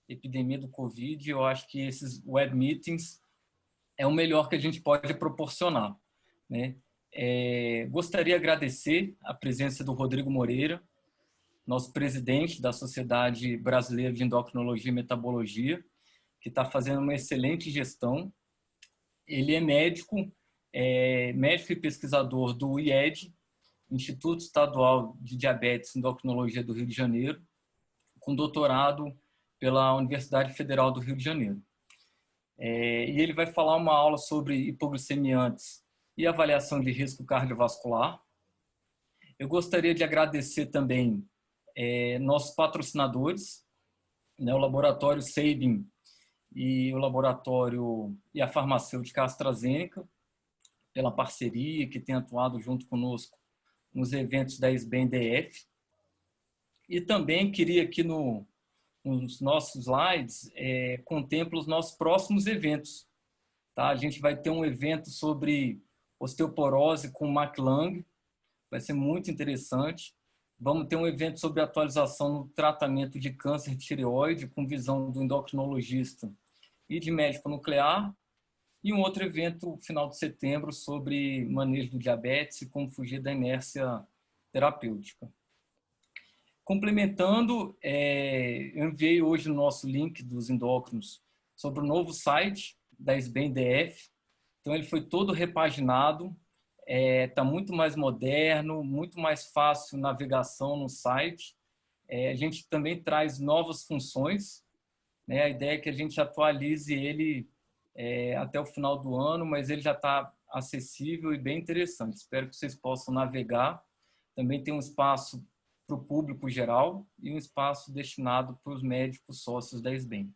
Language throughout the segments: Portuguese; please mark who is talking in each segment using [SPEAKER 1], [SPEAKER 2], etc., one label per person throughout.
[SPEAKER 1] epidemia do Covid, eu acho que esses web meetings é o melhor que a gente pode proporcionar, né? Gostaria de agradecer a presença do Rodrigo Moreira, nosso presidente da Sociedade Brasileira de Endocrinologia e Metabologia, que está fazendo uma excelente gestão. Ele é médico e pesquisador do IED, Instituto Estadual de Diabetes e Endocrinologia do Rio de Janeiro, com doutorado pela Universidade Federal do Rio de Janeiro. E ele vai falar uma aula sobre hipoglicemia antes e avaliação de risco cardiovascular. Eu gostaria de agradecer também nossos patrocinadores, né, o Laboratório Sabin e o Laboratório e a Farmacêutica AstraZeneca, pela parceria que tem atuado junto conosco nos eventos da SBNDF. E também queria aqui nos nossos slides contempla os nossos próximos eventos. Tá? A gente vai ter um evento sobre osteoporose com o Mac Lang, vai ser muito interessante. Vamos ter um evento sobre atualização no tratamento de câncer de tireoide, com visão do endocrinologista e de médico nuclear. E um outro evento, no final de setembro, sobre manejo do diabetes e como fugir da inércia terapêutica. Complementando, eu enviei hoje o nosso link dos endócrinos sobre o novo site da SBNDF. Então, ele foi todo repaginado, está muito mais moderno, muito mais fácil navegação no site. A gente também traz novas funções, né? A ideia é que a gente atualize ele até o final do ano, mas ele já está acessível e bem interessante. Espero que vocês possam navegar. Também tem um espaço para o público geral e um espaço destinado para os médicos sócios da SBEM.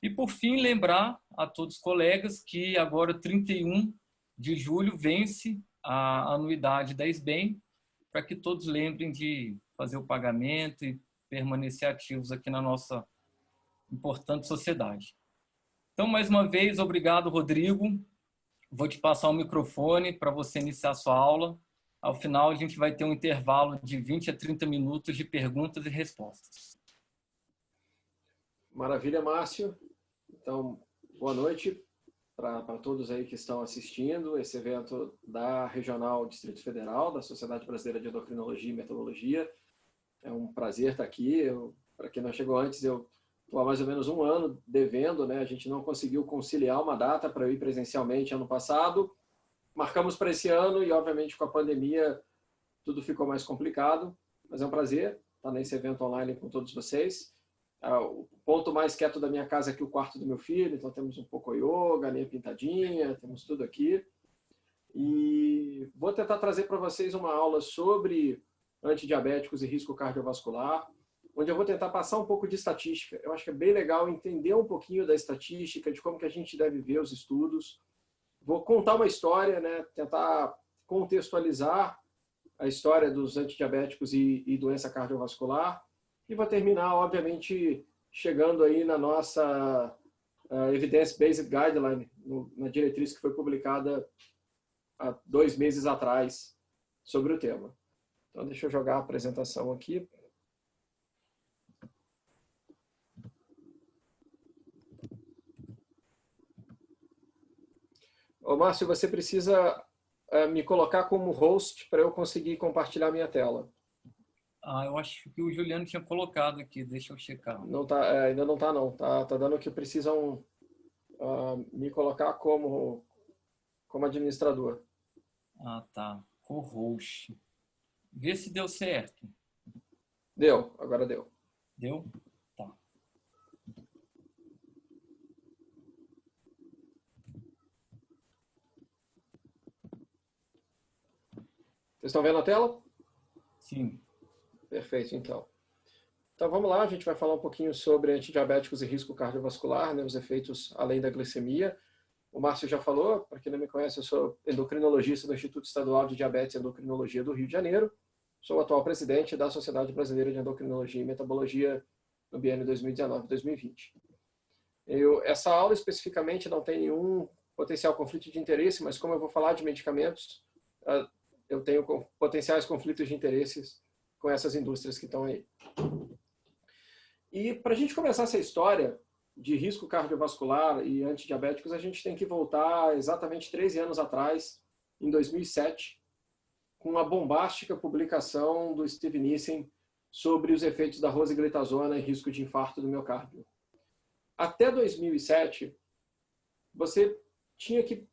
[SPEAKER 1] E, por fim, lembrar a todos os colegas que agora, 31 de julho, vence a anuidade da SBEM, para que todos lembrem de fazer o pagamento e permanecer ativos aqui na nossa importante sociedade. Então, mais uma vez, obrigado, Rodrigo. Vou te passar o microfone para você iniciar a sua aula. Ao final, a gente vai ter um intervalo de 20 a 30 minutos de perguntas e respostas.
[SPEAKER 2] Maravilha, Márcio. Então, boa noite para todos aí que estão assistindo esse evento da Regional Distrito Federal, da Sociedade Brasileira de Endocrinologia e Metabologia. É um prazer estar aqui. Para quem não chegou antes, eu estou há mais ou menos um ano devendo, né? A gente não conseguiu conciliar uma data para eu ir presencialmente ano passado. Marcamos para esse ano e, obviamente, com a pandemia, tudo ficou mais complicado. Mas é um prazer estar nesse evento online com todos vocês. O ponto mais quieto da minha casa é aqui o quarto do meu filho, então temos um pouco yoga, linha pintadinha, temos tudo aqui. E vou tentar trazer para vocês uma aula sobre antidiabéticos e risco cardiovascular, onde eu vou tentar passar um pouco de estatística. Eu acho que é bem legal entender um pouquinho da estatística, de como que a gente deve ver os estudos. Vou contar uma história, né? Tentar contextualizar a história dos antidiabéticos e doença cardiovascular. E vou terminar, obviamente, chegando aí na nossa Evidence-Based Guideline, na diretriz que foi publicada há 2 meses atrás sobre o tema. Então, deixa eu jogar a apresentação aqui. Ô, Márcio, você precisa me colocar como host para eu conseguir compartilhar minha tela.
[SPEAKER 1] Eu acho que o Juliano tinha colocado aqui, deixa eu checar.
[SPEAKER 2] Não tá, ainda não está, não. Tá dando que precisam me colocar como administrador.
[SPEAKER 1] Tá. Co-host. Vê se deu certo.
[SPEAKER 2] Deu, agora deu.
[SPEAKER 1] Deu? Tá.
[SPEAKER 2] Vocês estão vendo a tela?
[SPEAKER 1] Sim.
[SPEAKER 2] Perfeito, então. Então vamos lá, a gente vai falar um pouquinho sobre antidiabéticos e risco cardiovascular, né, os efeitos além da glicemia. O Márcio já falou, para quem não me conhece, eu sou endocrinologista do Instituto Estadual de Diabetes e Endocrinologia do Rio de Janeiro. Sou o atual presidente da Sociedade Brasileira de Endocrinologia e Metabologia no biênio 2019-2020. Essa aula especificamente não tem nenhum potencial conflito de interesse, mas como eu vou falar de medicamentos, eu tenho potenciais conflitos de interesses com essas indústrias que estão aí. E para a gente começar essa história de risco cardiovascular e antidiabéticos, a gente tem que voltar exatamente 13 anos atrás, em 2007, com uma bombástica publicação do Steve Nissen sobre os efeitos da rosiglitazona e risco de infarto do miocárdio. Até 2007, você tinha que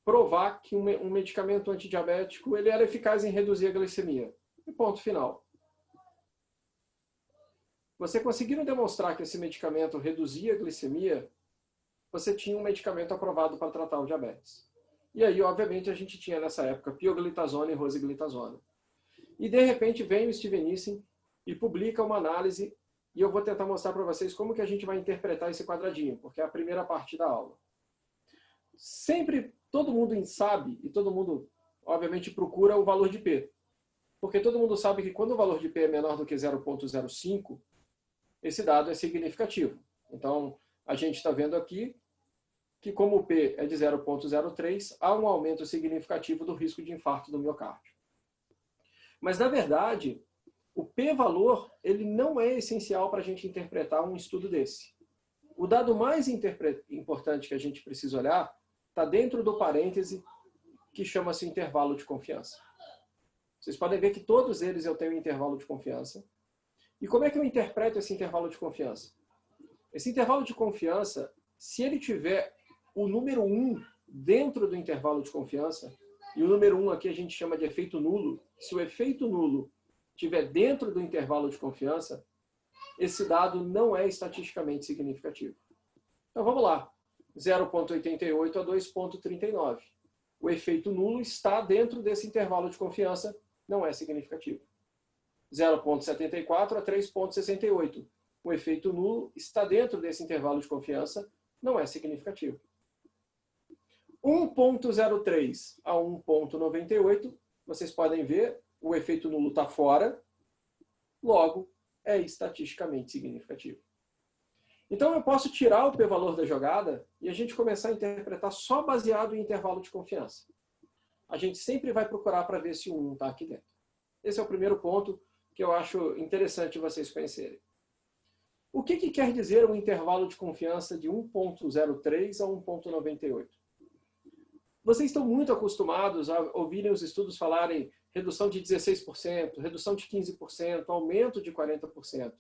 [SPEAKER 2] provar que um medicamento antidiabético ele era eficaz em reduzir a glicemia. E ponto final. Você conseguindo demonstrar que esse medicamento reduzia a glicemia, você tinha um medicamento aprovado para tratar o diabetes. E aí, obviamente, a gente tinha nessa época pioglitazona e rosiglitazona. E de repente vem o Steve Nissen e publica uma análise, e eu vou tentar mostrar para vocês como que a gente vai interpretar esse quadradinho, porque é a primeira parte da aula. Sempre todo mundo sabe, e todo mundo, obviamente, procura o valor de P. Porque todo mundo sabe que quando o valor de P é menor do que 0,05, esse dado é significativo. Então, a gente está vendo aqui que como o P é de 0,03, há um aumento significativo do risco de infarto do miocárdio. Mas, na verdade, o P-valor ele não é essencial para a gente interpretar um estudo desse. O dado mais importante que a gente precisa olhar está dentro do parêntese que chama-se intervalo de confiança. Vocês podem ver que todos eles eu tenho um intervalo de confiança. E como é que eu interpreto esse intervalo de confiança? Esse intervalo de confiança, se ele tiver o número 1 dentro do intervalo de confiança, e o número 1 aqui a gente chama de efeito nulo, se o efeito nulo estiver dentro do intervalo de confiança, esse dado não é estatisticamente significativo. Então vamos lá, 0,88 a 2,39. O efeito nulo está dentro desse intervalo de confiança, não é significativo. 0,74 a 3,68. O efeito nulo está dentro desse intervalo de confiança, não é significativo. 1,03 a 1,98, vocês podem ver, o efeito nulo está fora, logo, é estatisticamente significativo. Então, eu posso tirar o p-valor da jogada e a gente começar a interpretar só baseado em intervalo de confiança. A gente sempre vai procurar para ver se o 1 está aqui dentro. Esse é o primeiro ponto que eu acho interessante vocês conhecerem. O que quer dizer um intervalo de confiança de 1,03 a 1,98? Vocês estão muito acostumados a ouvirem os estudos falarem redução de 16%, redução de 15%, aumento de 40%.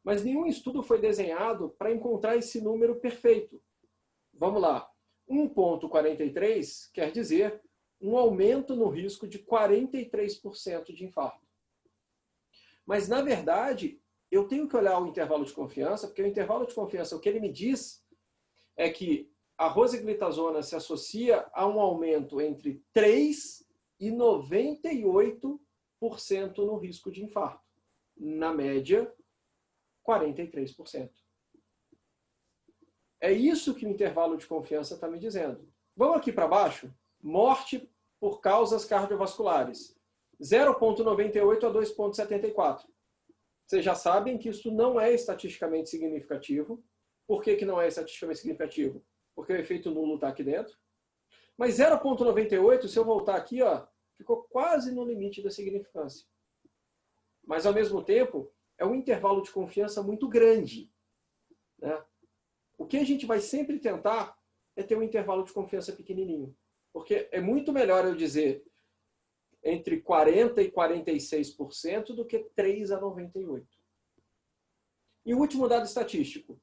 [SPEAKER 2] Mas nenhum estudo foi desenhado para encontrar esse número perfeito. Vamos lá. 1,43 quer dizer um aumento no risco de 43% de infarto. Mas, na verdade, eu tenho que olhar o intervalo de confiança, porque o intervalo de confiança, o que ele me diz é que a rosiglitazona se associa a um aumento entre 3% e 98% no risco de infarto. Na média, 43%. É isso que o intervalo de confiança está me dizendo. Vamos aqui para baixo. Morte por causas cardiovasculares. 0,98 a 2,74. Vocês já sabem que isso não é estatisticamente significativo. Por que não é estatisticamente significativo? Porque o efeito nulo está aqui dentro. Mas 0,98, se eu voltar aqui, ó, ficou quase no limite da significância. Mas, ao mesmo tempo, é um intervalo de confiança muito grande, né? O que a gente vai sempre tentar é ter um intervalo de confiança pequenininho. Porque é muito melhor eu dizer entre 40% e 46% do que 3% a 98%. E o último dado estatístico.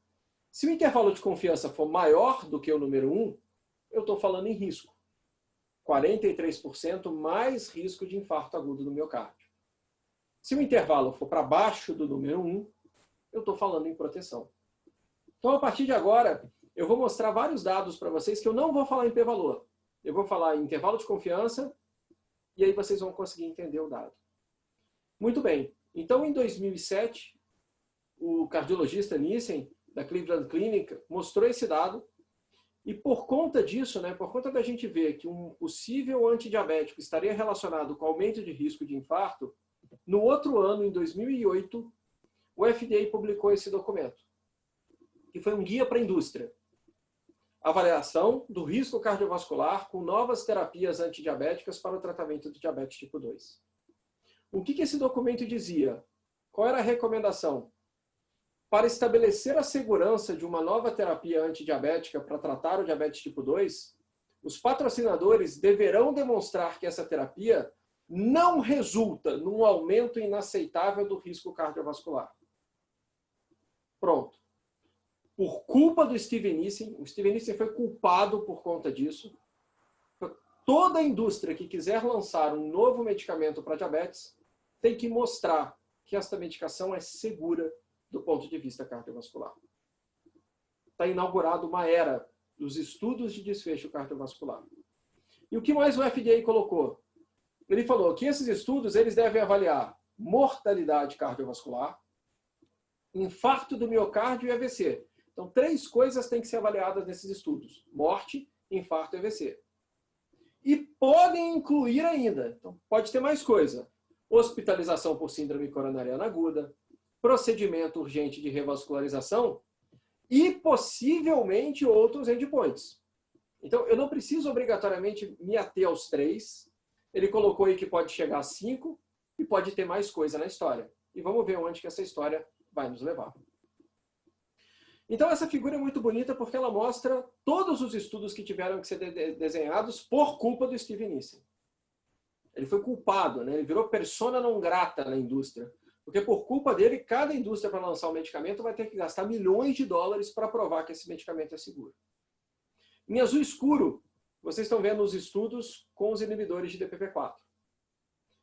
[SPEAKER 2] Se o intervalo de confiança for maior do que o número 1, eu estou falando em risco. 43% mais risco de infarto agudo do miocárdio. Se o intervalo for para baixo do número 1, eu estou falando em proteção. Então, a partir de agora, eu vou mostrar vários dados para vocês que eu não vou falar em p-valor. Eu vou falar em intervalo de confiança e aí vocês vão conseguir entender o dado. Muito bem. Então, em 2007, o cardiologista Nissen, da Cleveland Clinic, mostrou esse dado. E por conta disso, né, por conta da gente ver que um possível antidiabético estaria relacionado com aumento de risco de infarto, no outro ano, em 2008, o FDA publicou esse documento, que foi um guia para a indústria. Avaliação do risco cardiovascular com novas terapias antidiabéticas para o tratamento do diabetes tipo 2. O que esse documento dizia? Qual era a recomendação? para estabelecer a segurança de uma nova terapia antidiabética para tratar o diabetes tipo 2, os patrocinadores deverão demonstrar que essa terapia não resulta num aumento inaceitável do risco cardiovascular. Pronto. Por culpa do Steve Nissen, o Steve Nissen foi culpado por conta disso. Toda a indústria que quiser lançar um novo medicamento para diabetes tem que mostrar que esta medicação é segura do ponto de vista cardiovascular. Está inaugurada uma era dos estudos de desfecho cardiovascular. E o que mais o FDA colocou? Ele falou que esses estudos eles devem avaliar mortalidade cardiovascular, infarto do miocárdio e AVC. Então, 3 coisas têm que ser avaliadas nesses estudos: morte, infarto e AVC. E podem incluir ainda, então pode ter mais coisa: hospitalização por síndrome coronariana aguda, procedimento urgente de revascularização e possivelmente outros endpoints. Então, eu não preciso obrigatoriamente me ater aos 3. Ele colocou aí que pode chegar a 5 e pode ter mais coisa na história. E vamos ver onde que essa história vai nos levar. Então, essa figura é muito bonita porque ela mostra todos os estudos que tiveram que ser desenhados por culpa do Steve Nissen. Ele foi culpado, né? Ele virou persona non grata na indústria. Porque por culpa dele, cada indústria para lançar um medicamento vai ter que gastar milhões de dólares para provar que esse medicamento é seguro. Em azul escuro, vocês estão vendo os estudos com os inibidores de DPP-4.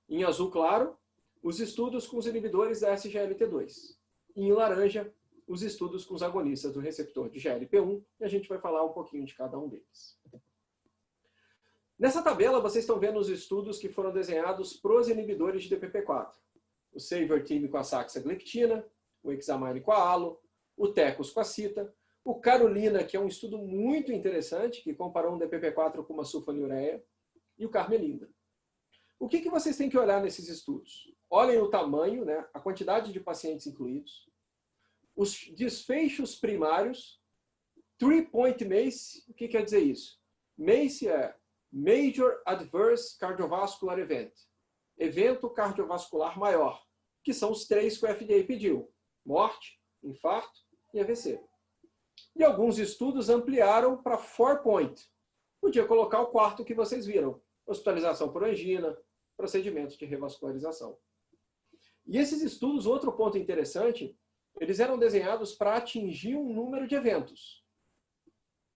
[SPEAKER 2] Em azul claro, os estudos com os inibidores da SGLT2. E em laranja, os estudos com os agonistas do receptor de GLP-1, e a gente vai falar um pouquinho de cada um deles. Nessa tabela, vocês estão vendo os estudos que foram desenhados para os inibidores de DPP-4. O SAVOR-TIM com a saxagliptina, o Examine com a ALO, o TECOS com a CITA, o Carolina, que é um estudo muito interessante, que comparou um DPP-4 com uma sulfonilureia, e o Carmelinda. O que vocês têm que olhar nesses estudos? Olhem o tamanho, né, a quantidade de pacientes incluídos, os desfechos primários, 3-point MACE, o que quer dizer isso? MACE é Major Adverse Cardiovascular Event, evento cardiovascular maior, que são os 3 que o FDA pediu: morte, infarto e AVC. E alguns estudos ampliaram para 4-point. Podia colocar o 4º que vocês viram: hospitalização por angina, procedimento de revascularização. E esses estudos, outro ponto interessante, eles eram desenhados para atingir um número de eventos.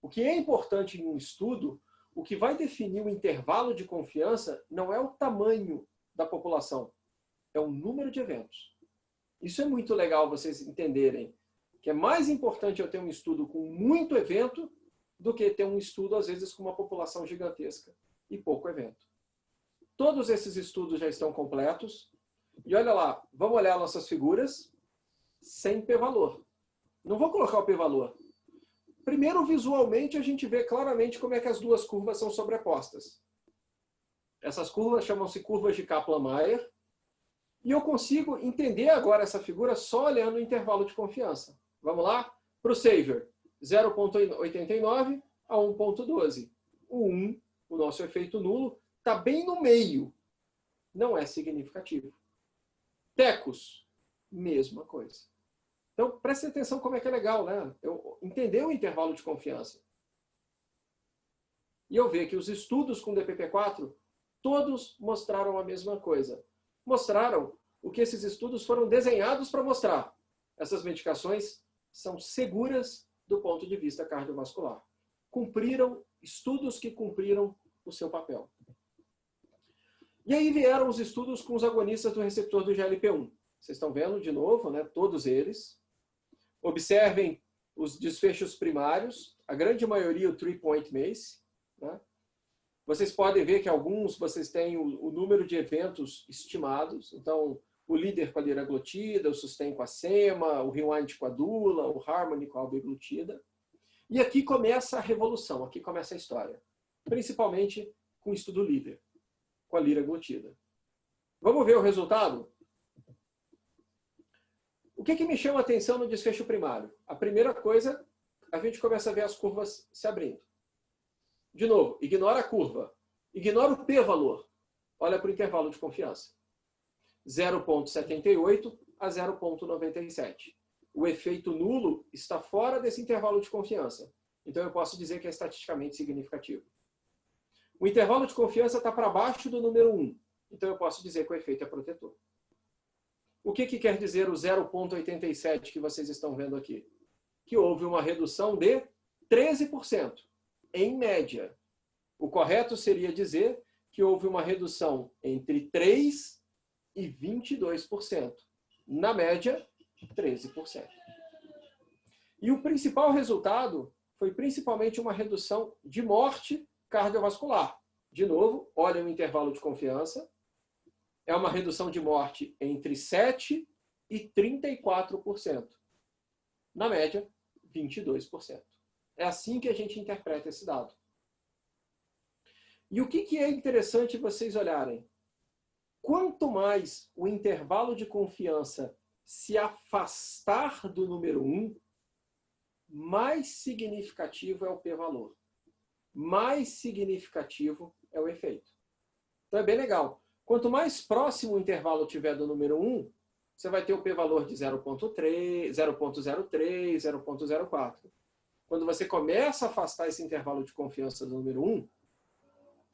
[SPEAKER 2] O que é importante em um estudo, o que vai definir o intervalo de confiança não é o tamanho da população, é o número de eventos. Isso é muito legal vocês entenderem, que é mais importante eu ter um estudo com muito evento do que ter um estudo, às vezes, com uma população gigantesca e pouco evento. Todos esses estudos já estão completos. E olha lá, vamos olhar nossas figuras sem p-valor. Não vou colocar o p-valor. Primeiro, visualmente, a gente vê claramente como é que as duas curvas são sobrepostas. Essas curvas chamam-se curvas de Kaplan-Meier. E eu consigo entender agora essa figura só olhando o intervalo de confiança. Vamos lá? Para o SAVOR, 0,89 a 1,12. O 1, o nosso efeito nulo, está bem no meio. Não é significativo. TECOS, mesma coisa. Então, preste atenção como é que é legal, né? Eu entender o intervalo de confiança. E eu ver que os estudos com DPP-4, todos mostraram a mesma coisa. Mostraram o que esses estudos foram desenhados para mostrar. Essas medicações são seguras do ponto de vista cardiovascular. Cumpriram, estudos que cumpriram o seu papel. E aí vieram os estudos com os agonistas do receptor do GLP-1. Vocês estão vendo de novo, né? Todos eles. Observem os desfechos primários, a grande maioria o 3-point MACE. Né? Vocês podem ver que alguns vocês têm o número de eventos estimados. Então, o líder com a liraglutida, o sustain com a sema, o rewind com a dula, o harmony com a albiglutida. E aqui começa a revolução, aqui começa a história. Principalmente com o estudo líder, com a liraglutida. Vamos ver o resultado? O que me chama a atenção no desfecho primário? A primeira coisa, a gente começa a ver as curvas se abrindo. De novo, ignora a curva. Ignora o p-valor. Olha para o intervalo de confiança. 0,78 a 0,97. o efeito nulo está fora desse intervalo de confiança. Então, eu posso dizer que é estatisticamente significativo. O intervalo de confiança está para baixo do número 1. Então, eu posso dizer que o efeito é protetor. O que quer dizer o 0,87 que vocês estão vendo aqui? Que houve uma redução de 13%, em média. O correto seria dizer que houve uma redução entre 3% e 22%. Na média, 13%. E o principal resultado foi principalmente uma redução de morte cardiovascular. De novo, olha o intervalo de confiança. É uma redução de morte entre 7% e 34%. Na média, 22%. É assim que a gente interpreta esse dado. E o que é interessante vocês olharem? Quanto mais o intervalo de confiança se afastar do número 1, mais significativo é o p-valor. Mais significativo é o efeito. Então é bem legal. Quanto mais próximo o intervalo tiver do número 1, você vai ter o p-valor de 0,3, 0,03, 0,04. Quando você começa a afastar esse intervalo de confiança do número 1,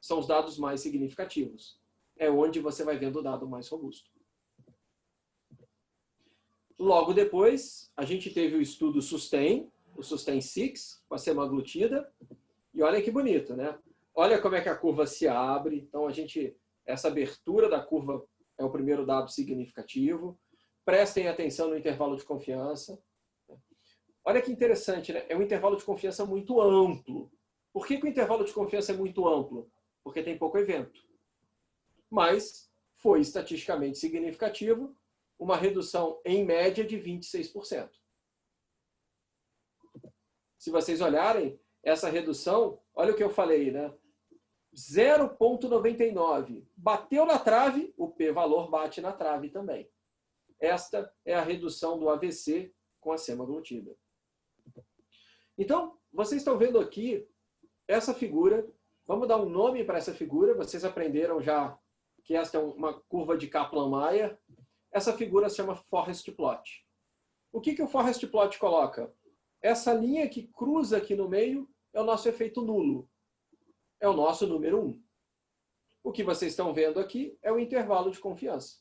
[SPEAKER 2] são os dados mais significativos. É onde você vai vendo o dado mais robusto. Logo depois, a gente teve o estudo SUSTAIN, o SUSTAIN 6, com a semaglutida. E olha que bonito, né? Olha como é que a curva se abre. Então, essa abertura da curva é o primeiro dado significativo. Prestem atenção no intervalo de confiança. Olha que interessante, né? É um intervalo de confiança muito amplo. Por que o intervalo de confiança é muito amplo? Porque tem pouco evento. Mas foi estatisticamente significativo, uma redução em média de 26%. Se vocês olharem, essa redução, olha o que eu falei, né? 0,99. Bateu na trave, o p-valor bate na trave também. Esta é a redução do AVC com a semaglutida. Então, vocês estão vendo aqui essa figura. Vamos dar um nome para essa figura. Vocês aprenderam já que esta é uma curva de Kaplan-Meier. Essa figura se chama Forest Plot. O que o Forest Plot coloca? Essa linha que cruza aqui no meio é o nosso efeito nulo. É o nosso número 1. O que vocês estão vendo aqui é o intervalo de confiança.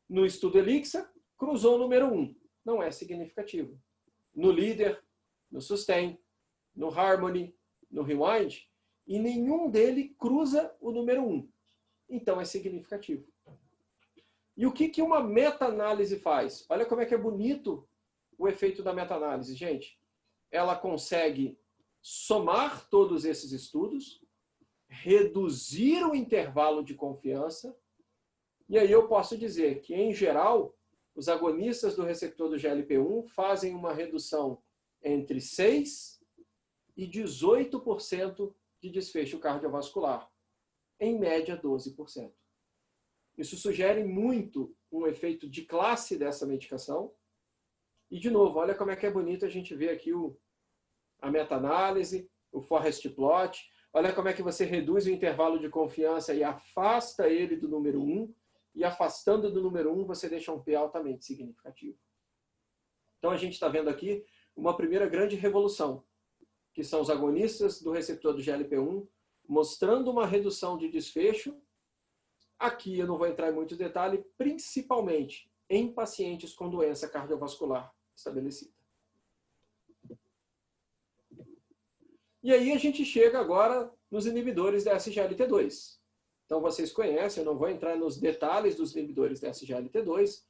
[SPEAKER 2] No estudo ELIXA, cruzou o número 1. Não é significativo. No LEADER, no SUSTAIN, no HARMONY, no REWIND, e nenhum dele cruza o número 1. Então é significativo. E o que uma meta-análise faz? Olha como é que é bonito o efeito da meta-análise, gente. Ela consegue somar todos esses estudos, reduzir o intervalo de confiança, e aí eu posso dizer que, em geral, os agonistas do receptor do GLP-1 fazem uma redução entre 6% e 18% de desfecho cardiovascular. Em média, 12%. Isso sugere muito um efeito de classe dessa medicação. E, de novo, olha como é que é bonito a gente ver aqui a meta-análise, o Forest Plot. Olha como é que você reduz o intervalo de confiança e afasta ele do número 1. E afastando do número 1, você deixa um P altamente significativo. Então, a gente está vendo aqui uma primeira grande revolução, que são os agonistas do receptor do GLP-1, mostrando uma redução de desfecho. Aqui eu não vou entrar em muito detalhe, principalmente em pacientes com doença cardiovascular estabelecida. E aí a gente chega agora nos inibidores da SGLT2. Então vocês conhecem, eu não vou entrar nos detalhes dos inibidores da SGLT2,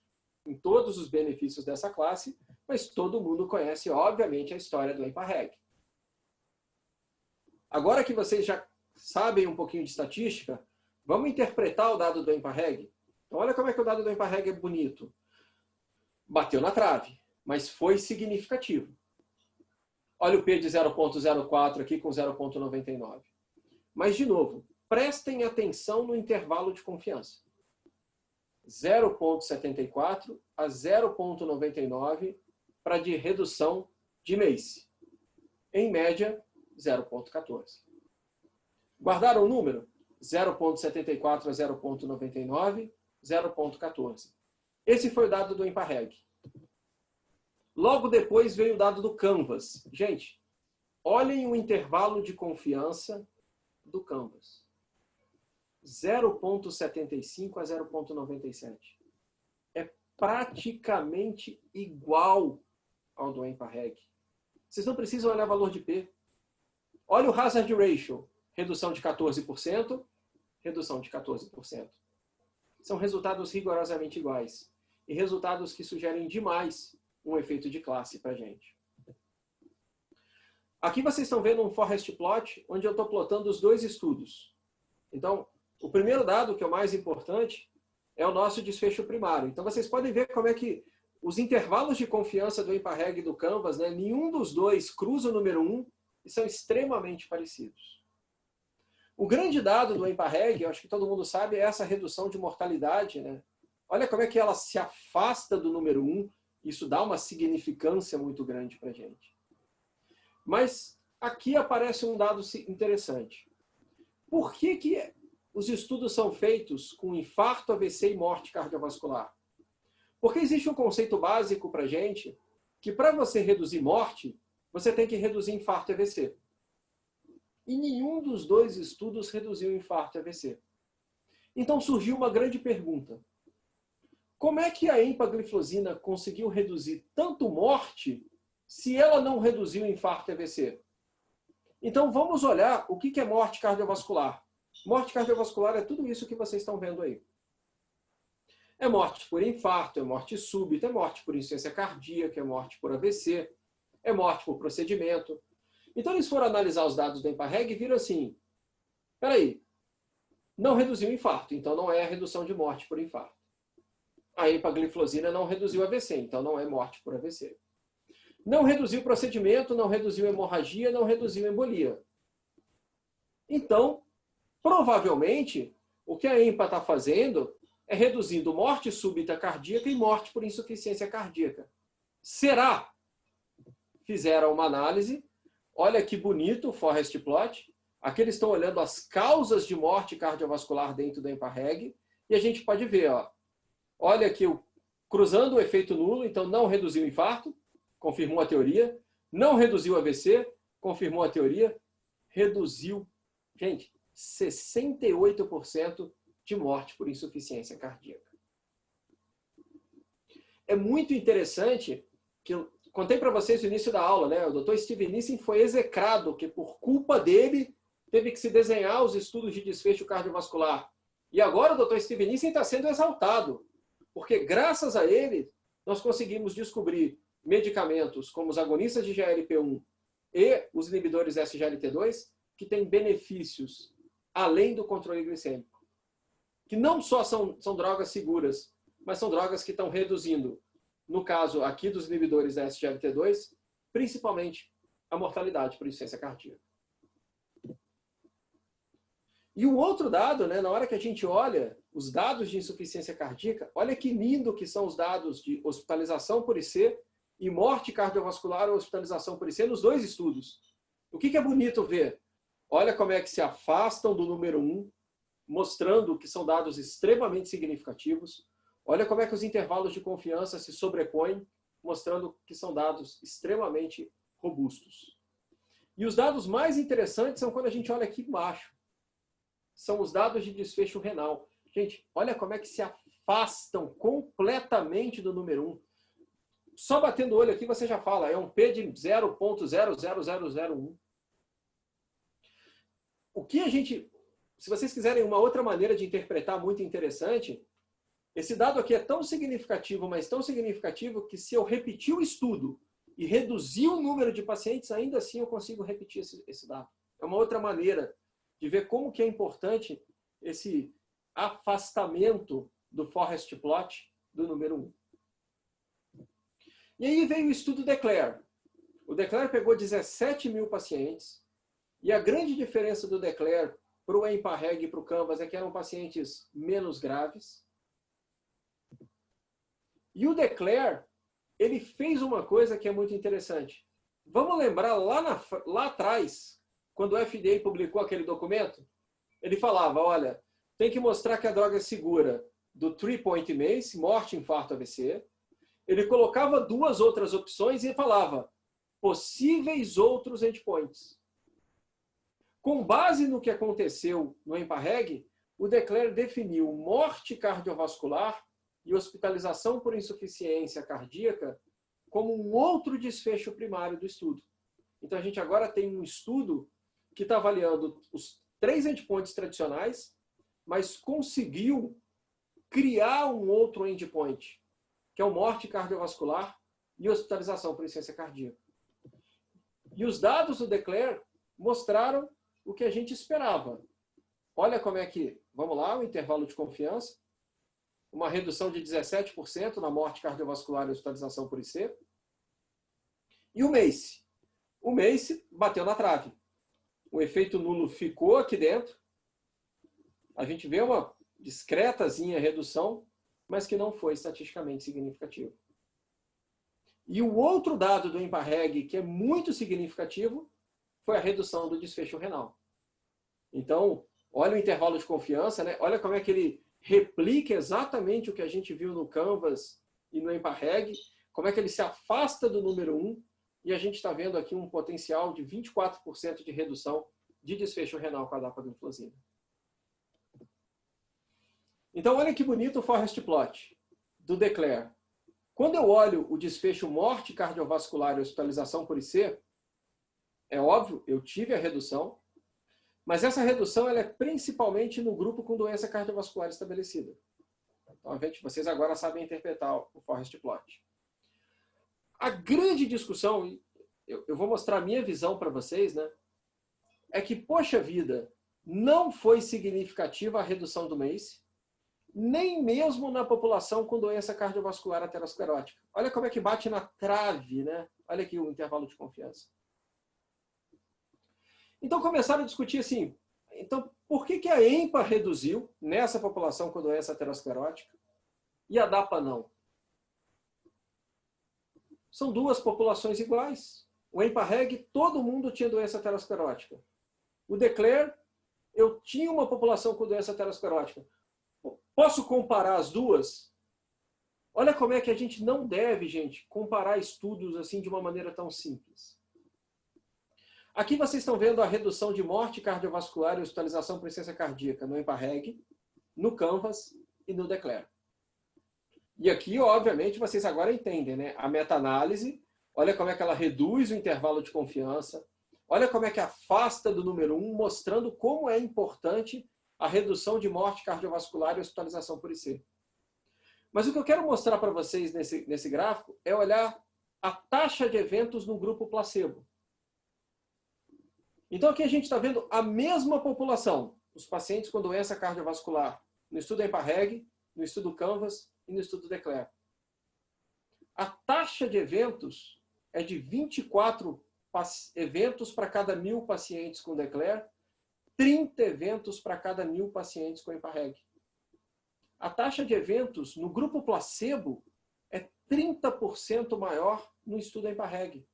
[SPEAKER 2] em todos os benefícios dessa classe, mas todo mundo conhece, obviamente, a história do EMPA-REG. Agora que vocês já sabem um pouquinho de estatística, vamos interpretar o dado do EMPA-REG? Então, olha como é que o dado do EMPA-REG é bonito. Bateu na trave, mas foi significativo. Olha o P de 0,04 aqui com 0,99. Mas, de novo, prestem atenção no intervalo de confiança. 0,74 a 0,99 para de redução de MACE. Em média, 0,14. Guardaram o número? 0,74 a 0,99, 0,14. Esse foi o dado do EMPA-REG. Logo depois veio o dado do Canvas. Gente, olhem o intervalo de confiança do Canvas. 0,75 a 0,97. É praticamente igual ao do EMPA-REG. Vocês não precisam olhar valor de P. Olha o Hazard Ratio. Redução de 14%, redução de 14%. São resultados rigorosamente iguais. E resultados que sugerem demais um efeito de classe para a gente. Aqui vocês estão vendo um forest plot, onde eu estou plotando os dois estudos. Então, o primeiro dado, que é o mais importante, é o nosso desfecho primário. Então, vocês podem ver como é que os intervalos de confiança do EMPA-REG e do Canvas, né, nenhum dos dois cruza o número 1 e são extremamente parecidos. O grande dado do EMPA-REG, eu acho que todo mundo sabe, é essa redução de mortalidade, né? Olha como é que ela se afasta do número 1, isso dá uma significância muito grande para a gente. Mas aqui aparece um dado interessante. Por que os estudos são feitos com infarto, AVC e morte cardiovascular? Porque existe um conceito básico para a gente que para você reduzir morte, você tem que reduzir infarto e AVC. E nenhum dos dois estudos reduziu infarto e AVC. Então surgiu uma grande pergunta. Como é que a empagliflozina conseguiu reduzir tanto morte se ela não reduziu infarto e AVC? Então vamos olhar o que é morte cardiovascular. Morte cardiovascular é tudo isso que vocês estão vendo aí. É morte por infarto, é morte súbita, é morte por insuficiência cardíaca, é morte por AVC, é morte por procedimento. Então eles foram analisar os dados do EMPA-REG e viram assim, peraí, não reduziu infarto, então não é a redução de morte por infarto. A empagliflozina não reduziu AVC, então não é morte por AVC. Não reduziu procedimento, não reduziu hemorragia, não reduziu embolia. Então, provavelmente, o que a EMPA está fazendo é reduzindo morte súbita cardíaca e morte por insuficiência cardíaca. Será? Fizeram uma análise. Olha que bonito o forest plot. Aqui eles estão olhando as causas de morte cardiovascular dentro do EMPA-REG. E a gente pode ver, ó, olha aqui, cruzando o efeito nulo, então não reduziu o infarto, confirmou a teoria. Não reduziu o AVC, confirmou a teoria. Reduziu, gente, 68% de morte por insuficiência cardíaca. É muito interessante que eu contei para vocês no início da aula, né? O Dr. Steven Nissen foi execrado, que por culpa dele teve que se desenhar os estudos de desfecho cardiovascular. E agora o Dr. Steven Nissen está sendo exaltado, porque graças a ele nós conseguimos descobrir medicamentos como os agonistas de GLP-1 e os inibidores SGLT2 que têm benefícios além do controle glicêmico. Que não só são drogas seguras, mas são drogas que estão reduzindo, no caso aqui dos inibidores da SGLT2, principalmente a mortalidade por insuficiência cardíaca. E um outro dado, né, na hora que a gente olha os dados de insuficiência cardíaca, olha que lindo que são os dados de hospitalização por IC e morte cardiovascular ou hospitalização por IC nos dois estudos. O que é bonito ver? Olha como é que se afastam do número 1, mostrando que são dados extremamente significativos. Olha como é que os intervalos de confiança se sobrepõem, mostrando que são dados extremamente robustos. E os dados mais interessantes são quando a gente olha aqui embaixo. São os dados de desfecho renal. Gente, olha como é que se afastam completamente do número 1. Só batendo o olho aqui você já fala, é um P de 0,00001. O que a gente... Se vocês quiserem uma outra maneira de interpretar muito interessante, esse dado aqui é tão significativo, mas tão significativo que se eu repetir o estudo e reduzir o número de pacientes, ainda assim eu consigo repetir esse dado. É uma outra maneira de ver como que é importante esse afastamento do forest plot do número 1. E aí veio o estudo DECLARE. O DECLARE pegou 17 mil pacientes e a grande diferença do DECLARE para o EMPA-REG e para o Canvas é que eram pacientes menos graves. E o DECLARE, ele fez uma coisa que é muito interessante. Vamos lembrar lá atrás, quando o FDA publicou aquele documento, ele falava, olha, tem que mostrar que a droga é segura do 3-point MACE, morte, infarto, AVC. ele colocava duas outras opções e falava possíveis outros endpoints. Com base no que aconteceu no EMPA-REG, o Declerc definiu morte cardiovascular e hospitalização por insuficiência cardíaca como um outro desfecho primário do estudo. Então, a gente agora tem um estudo que está avaliando os 3 endpoints tradicionais, mas conseguiu criar um outro endpoint, que é o morte cardiovascular e hospitalização por insuficiência cardíaca. E os dados do Declerc mostraram o que a gente esperava. Olha como é que, vamos lá, o intervalo de confiança, uma redução de 17% na morte cardiovascular e hospitalização por IC. E o MACE? O MACE bateu na trave. O efeito nulo ficou aqui dentro. A gente vê uma discretazinha redução, mas que não foi estatisticamente significativa. E o outro dado do EMPA-REG, que é muito significativo, foi a redução do desfecho renal. Então, olha o intervalo de confiança, né? Olha como é que ele replica exatamente o que a gente viu no Canvas e no EMPA-REG, como é que ele se afasta do número 1, e a gente está vendo aqui um potencial de 24% de redução de desfecho renal com a dapagliflozina. Então, olha que bonito o forest plot do Declerc. Quando eu olho o desfecho morte cardiovascular e hospitalização por IC, é óbvio, eu tive a redução, mas essa redução ela é principalmente no grupo com doença cardiovascular estabelecida. Então, vocês agora sabem interpretar o forest plot. A grande discussão, eu vou mostrar a minha visão para vocês, né? É que, poxa vida, não foi significativa a redução do MACE, nem mesmo na população com doença cardiovascular aterosclerótica. Olha como é que bate na trave, né? Olha aqui o intervalo de confiança. Então começaram a discutir assim, então por que a EMPA reduziu nessa população com doença aterosclerótica e a DAPA não? São duas populações iguais. O EMPA-REG, todo mundo tinha doença aterosclerótica. O Declerc, eu tinha uma população com doença aterosclerótica. Posso comparar as duas? Olha como é que a gente não deve, gente, comparar estudos assim de uma maneira tão simples. Aqui vocês estão vendo a redução de morte cardiovascular e hospitalização por insuficiência cardíaca no EMPA-REG, no Canvas e no Declerc. E aqui, obviamente, vocês agora entendem, né? A meta-análise, olha como é que ela reduz o intervalo de confiança, olha como é que afasta do número 1, mostrando como é importante a redução de morte cardiovascular e hospitalização por IC. Mas o que eu quero mostrar para vocês nesse gráfico é olhar a taxa de eventos no grupo placebo. Então aqui a gente está vendo a mesma população, os pacientes com doença cardiovascular, no estudo EMPA-REG, no estudo Canvas e no estudo Declerc. A taxa de eventos é de 24 eventos para cada 1.000 pacientes com Declerc, 30 eventos para cada 1.000 pacientes com EMPA-REG. A taxa de eventos no grupo placebo é 30% maior no estudo EMPA-REG.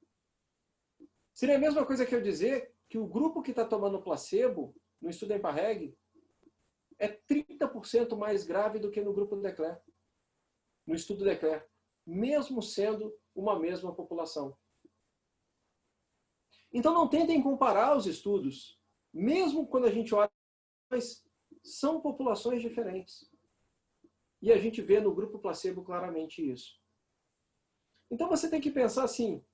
[SPEAKER 2] Seria a mesma coisa que eu dizer que o grupo que está tomando placebo no estudo EMPA-REG é 30% mais grave do que no grupo Declerc, no estudo Declerc, mesmo sendo uma mesma população. Então não tentem comparar os estudos, mesmo quando a gente olha, mas são populações diferentes. E a gente vê no grupo placebo claramente isso. Então você tem que pensar assim,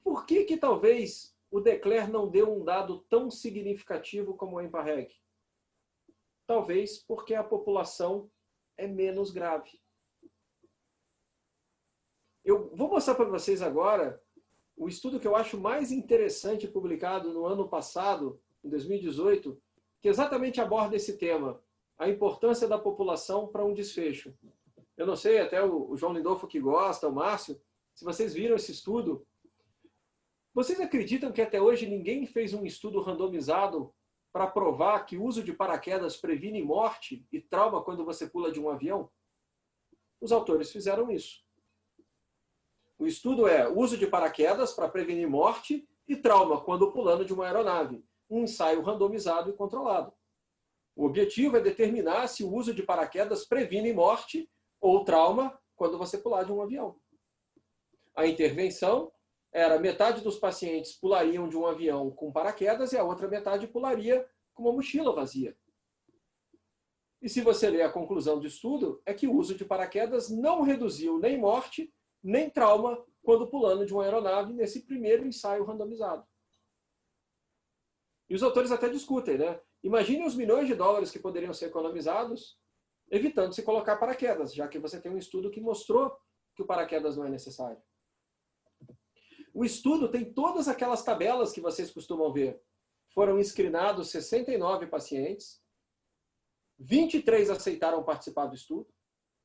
[SPEAKER 2] por que talvez o Declerc não deu um dado tão significativo como o EMPA-REG? Talvez porque a população é menos grave. Eu vou mostrar para vocês agora o estudo que eu acho mais interessante publicado no ano passado, em 2018, que exatamente aborda esse tema, a importância da população para um desfecho. Eu não sei, até o João Lindolfo que gosta, o Márcio, se vocês viram esse estudo. Vocês acreditam que até hoje ninguém fez um estudo randomizado para provar que o uso de paraquedas previne morte e trauma quando você pula de um avião? Os autores fizeram isso. O estudo é uso de paraquedas para prevenir morte e trauma quando pulando de uma aeronave. Um ensaio randomizado e controlado. O objetivo é determinar se o uso de paraquedas previne morte ou trauma quando você pular de um avião. A intervenção era metade dos pacientes pulariam de um avião com paraquedas e a outra metade pularia com uma mochila vazia. E se você ler a conclusão do estudo, é que o uso de paraquedas não reduziu nem morte, nem trauma quando pulando de uma aeronave nesse primeiro ensaio randomizado. E os autores até discutem, né? Imagine os milhões de dólares que poderiam ser economizados evitando se colocar paraquedas, já que você tem um estudo que mostrou que o paraquedas não é necessário. O estudo tem todas aquelas tabelas que vocês costumam ver. Foram screenados 69 pacientes, 23 aceitaram participar do estudo.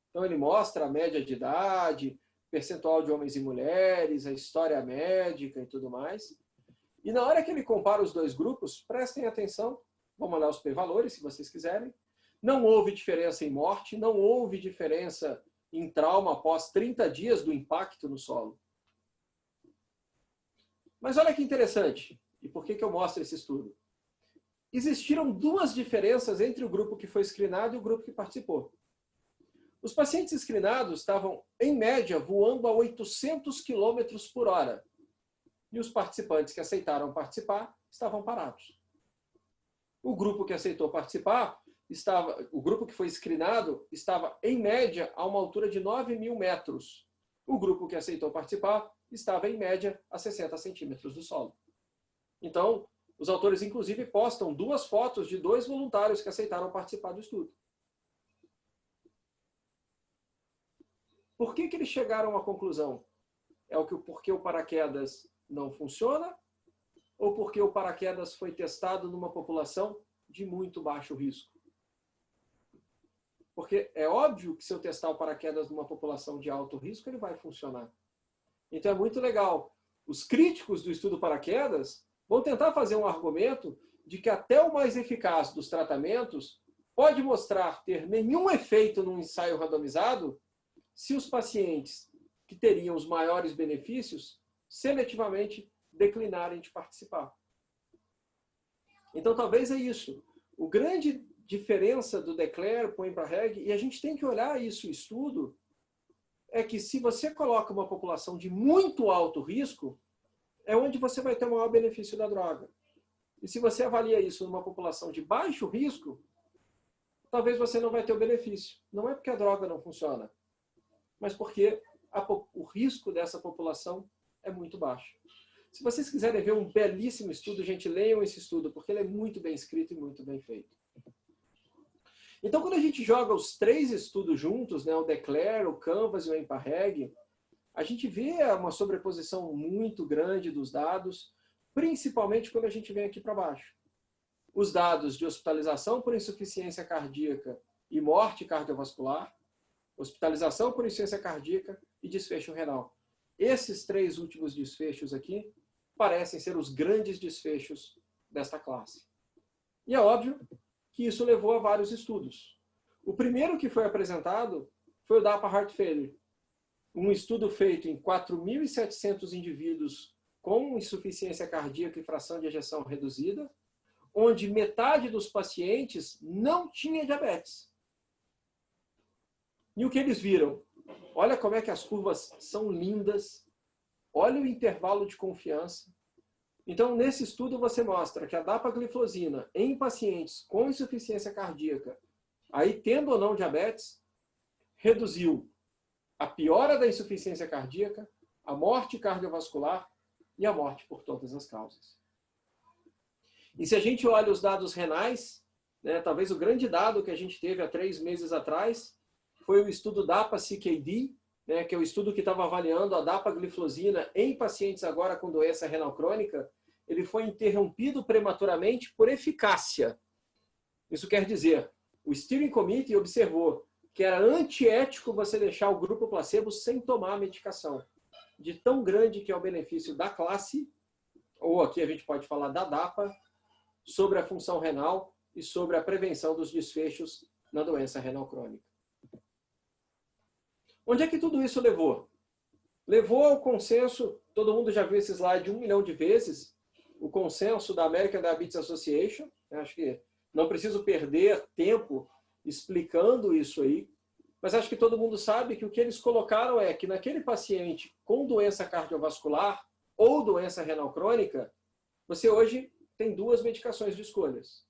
[SPEAKER 2] Então ele mostra a média de idade, percentual de homens e mulheres, a história médica e tudo mais. E na hora que ele compara os dois grupos, prestem atenção, vamos olhar os p-valores, se vocês quiserem. Não houve diferença em morte, não houve diferença em trauma após 30 dias do impacto no solo. Mas olha que interessante, e por que eu mostro esse estudo? Existiram duas diferenças entre o grupo que foi screenado e o grupo que participou. Os pacientes screenados estavam, em média, voando a 800 km por hora. E os participantes que aceitaram participar estavam parados. O grupo que aceitou participar, o grupo que foi screenado, estava, em média, a uma altura de 9.000 metros. O grupo que aceitou participar estava, em média, a 60 centímetros do solo. Então, os autores, inclusive, postam duas fotos de dois voluntários que aceitaram participar do estudo. Por que eles chegaram à conclusão? Porque o paraquedas não funciona? Ou porque o paraquedas foi testado numa população de muito baixo risco? Porque é óbvio que se eu testar o paraquedas numa população de alto risco, ele vai funcionar. Então é muito legal. Os críticos do estudo paraquedas vão tentar fazer um argumento de que até o mais eficaz dos tratamentos pode mostrar ter nenhum efeito num ensaio randomizado se os pacientes que teriam os maiores benefícios seletivamente declinarem de participar. Então talvez é isso. O grande diferença do Declare para o EMPA-REG, e a gente tem que olhar isso, o estudo, é que se você coloca uma população de muito alto risco, é onde você vai ter o maior benefício da droga. E se você avalia isso numa população de baixo risco, talvez você não vai ter o benefício. Não é porque a droga não funciona, mas porque o risco dessa população é muito baixo. Se vocês quiserem ver um belíssimo estudo, gente, leiam esse estudo, porque ele é muito bem escrito e muito bem feito. Então, quando a gente joga os três estudos juntos, né, o Declare, o Canvas e o EMPA-REG, a gente vê uma sobreposição muito grande dos dados, principalmente quando a gente vem aqui para baixo. Os dados de hospitalização por insuficiência cardíaca e morte cardiovascular, hospitalização por insuficiência cardíaca e desfecho renal. Esses três últimos desfechos aqui parecem ser os grandes desfechos desta classe. E é óbvio que isso levou a vários estudos. O primeiro que foi apresentado foi o DAPA Heart Failure, um estudo feito em 4.700 indivíduos com insuficiência cardíaca e fração de ejeção reduzida, onde metade dos pacientes não tinha diabetes. E o que eles viram? Olha como é que as curvas são lindas, olha o intervalo de confiança. Então, nesse estudo, você mostra que a dapagliflozina em pacientes com insuficiência cardíaca, aí tendo ou não diabetes, reduziu a piora da insuficiência cardíaca, a morte cardiovascular e a morte por todas as causas. E se a gente olha os dados renais, né, talvez o grande dado que a gente teve há 3 meses atrás foi o estudo DAPA-CKD, né, que é o estudo que estava avaliando a dapagliflozina em pacientes agora com doença renal crônica. Ele foi interrompido prematuramente por eficácia. Isso quer dizer, o Steering Committee observou que era antiético você deixar o grupo placebo sem tomar a medicação. De tão grande que é o benefício da classe, ou aqui a gente pode falar da DAPA, sobre a função renal e sobre a prevenção dos desfechos na doença renal crônica. Onde é que tudo isso levou? Levou ao consenso, todo mundo já viu esse slide 1 milhão de vezes, o consenso da American Diabetes Association. Acho que não preciso perder tempo explicando isso aí. mas acho que todo mundo sabe que o que eles colocaram é que naquele paciente com doença cardiovascular ou doença renal crônica, você hoje tem duas medicações de escolhas.